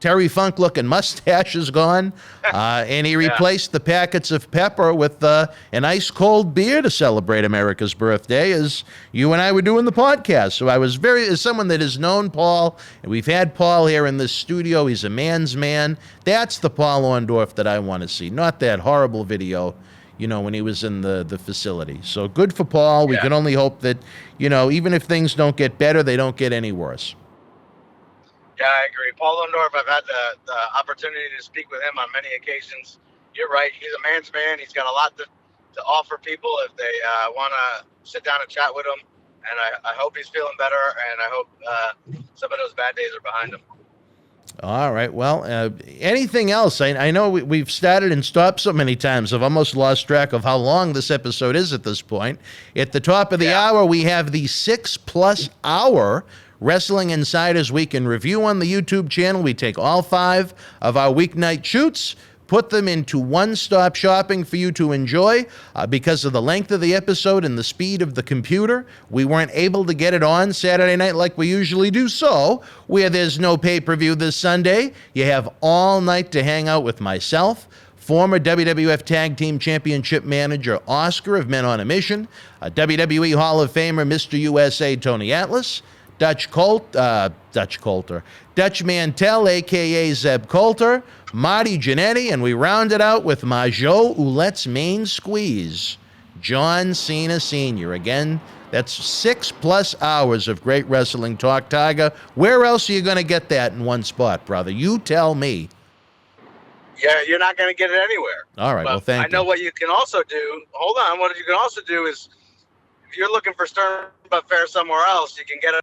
Speaker 1: Terry Funk looking mustache is gone. And he replaced the packets of pepper with an ice cold beer to celebrate America's birthday, as you and I were doing the podcast. So I was as someone that has known Paul, and we've had Paul here in this studio, he's a man's man. That's the Paul Orndorff that I want to see, not that horrible video, when he was in the facility. So good for Paul. We can only hope that, even if things don't get better, they don't get any worse.
Speaker 7: Yeah, I agree. Paul Orndorff, I've had the opportunity to speak with him on many occasions. You're right. He's a man's man. He's got a lot to offer people if they want to sit down and chat with him. And I hope he's feeling better, and I hope some of those bad days are behind him.
Speaker 1: All right. Well, anything else? I know we've started and stopped so many times. I've almost lost track of how long this episode is at this point. At the top of the hour, we have the 6+ hour Wrestling Insiders Week in Review on the YouTube channel. We take all 5 of our weeknight shoots, put them into one-stop shopping for you to enjoy. Because of the length of the episode and the speed of the computer, we weren't able to get it on Saturday night like we usually do. So, where there's no pay-per-view this Sunday, you have all night to hang out with myself, former WWF Tag Team Championship Manager Oscar of Men on a Mission, WWE Hall of Famer Mr. USA Tony Atlas, Dutch Mantel, a.k.a. Zeb Coulter, Marty Jannetty, and we round it out with Majo Ouellette's main squeeze, John Cena Sr. Again, that's 6+ hours of great wrestling talk, Tiger. Where else are you going to get that in one spot, brother? You tell me.
Speaker 7: Yeah, you're not going to get it anywhere.
Speaker 1: All right, well, thank you.
Speaker 7: I know what you can also do. Hold on. What you can also do is, if you're looking for Stern but Fair somewhere else, you can get it.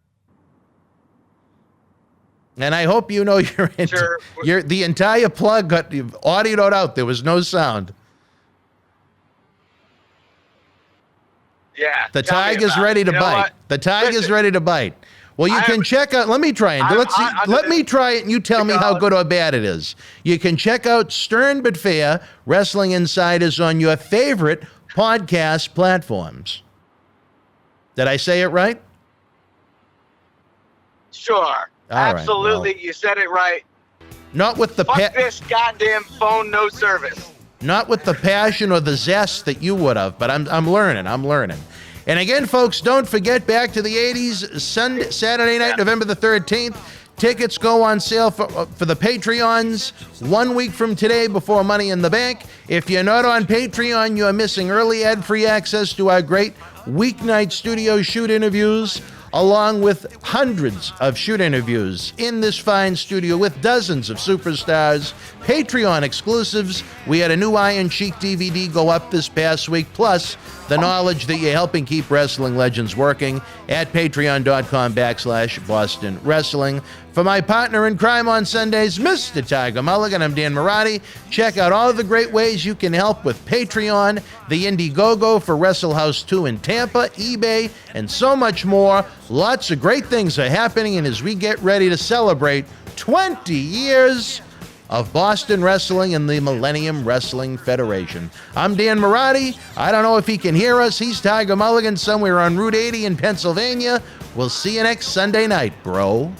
Speaker 1: And I hope you're the entire plug got audioed out. There was no sound.
Speaker 7: Yeah.
Speaker 1: The tiger's ready to bite. The tiger's ready to bite. Well, you can check out. Let me try it. Let me try it, and you tell me how good or bad it is. You can check out Stern but Fair Wrestling Insiders on your favorite podcast platforms. Did I say it right?
Speaker 7: Sure. Absolutely, you said it right.
Speaker 1: Not with the
Speaker 7: Fuck this goddamn phone, no service.
Speaker 1: Not with the passion or the zest that you would have, but I'm learning. And again, folks, don't forget, back to the 80s, Saturday night, November the 13th. Tickets go on sale for the Patreons 1 week from today before Money in the Bank. If you're not on Patreon, you're missing early ad-free access to our great weeknight studio shoot interviews, along with hundreds of shoot interviews in this fine studio with dozens of superstars, Patreon exclusives. We had a new Iron Sheik DVD go up this past week, plus the knowledge that you're helping keep wrestling legends working at patreon.com/Boston Wrestling. For my partner in crime on Sundays, Mr. Tiger Mulligan, I'm Dan Marati. Check out all of the great ways you can help with Patreon, the Indiegogo for Wrestle House 2 in Tampa, eBay, and so much more. Lots of great things are happening, and as we get ready to celebrate 20 years of Boston Wrestling and the Millennium Wrestling Federation. I'm Dan Marati. I don't know if he can hear us. He's Tiger Mulligan somewhere on Route 80 in Pennsylvania. We'll see you next Sunday night, bro.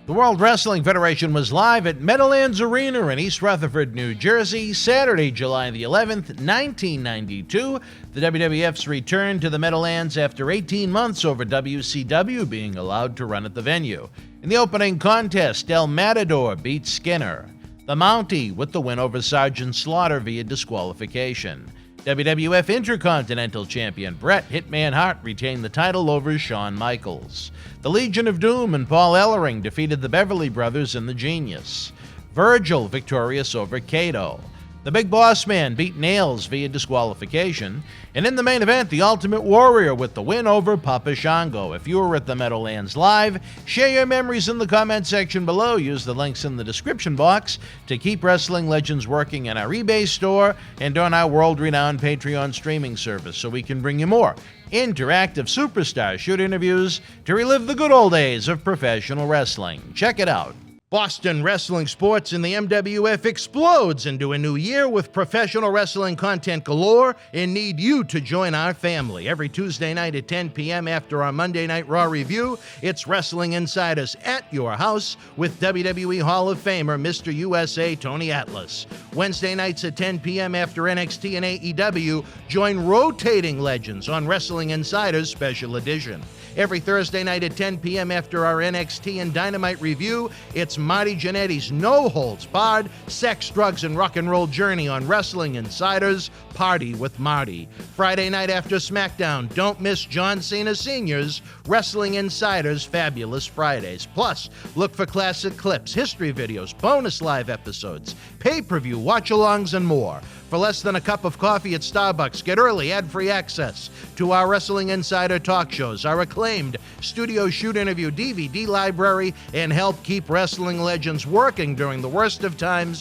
Speaker 1: The World Wrestling Federation was live at Meadowlands Arena in East Rutherford, New Jersey, Saturday, July the 11th, 1992. The WWF's return to the Meadowlands after 18 months over WCW being allowed to run at the venue. In the opening contest, El Matador beat Skinner. The Mountie with the win over Sergeant Slaughter via disqualification. WWF Intercontinental Champion Bret Hitman Hart retained the title over Shawn Michaels. The Legion of Doom and Paul Ellering defeated the Beverly Brothers and the Genius. Virgil victorious over Kato. The Big Boss Man beat Nails via disqualification. And in the main event, the Ultimate Warrior with the win over Papa Shango. If you were at the Meadowlands Live, share your memories in the comment section below. Use the links in the description box to keep Wrestling Legends working in our eBay store and on our world-renowned Patreon streaming service so we can bring you more interactive superstar shoot interviews to relive the good old days of professional wrestling. Check it out. Boston wrestling sports in the MWF explodes into a new year with professional wrestling content galore and need you to join our family. Every Tuesday night at 10 p.m. after our Monday Night Raw review, it's Wrestling Insiders at your house with WWE Hall of Famer Mr. USA Tony Atlas. Wednesday nights at 10 p.m. after NXT and AEW, join rotating legends on Wrestling Insiders Special Edition. Every Thursday night at 10 p.m. after our NXT and Dynamite review, it's Marty Jannetty's no-holds-barred sex, drugs, and rock and roll journey on Wrestling Insiders Party with Marty. Friday night after SmackDown, don't miss John Cena Sr.'s Wrestling Insiders Fabulous Fridays. Plus, look for classic clips, history videos, bonus live episodes, pay-per-view watch-alongs, and more. For less than a cup of coffee at Starbucks, get early ad-free access to our Wrestling Insider talk shows, our acclaimed studio shoot interview DVD library, and help keep Wrestling Legends working during the worst of times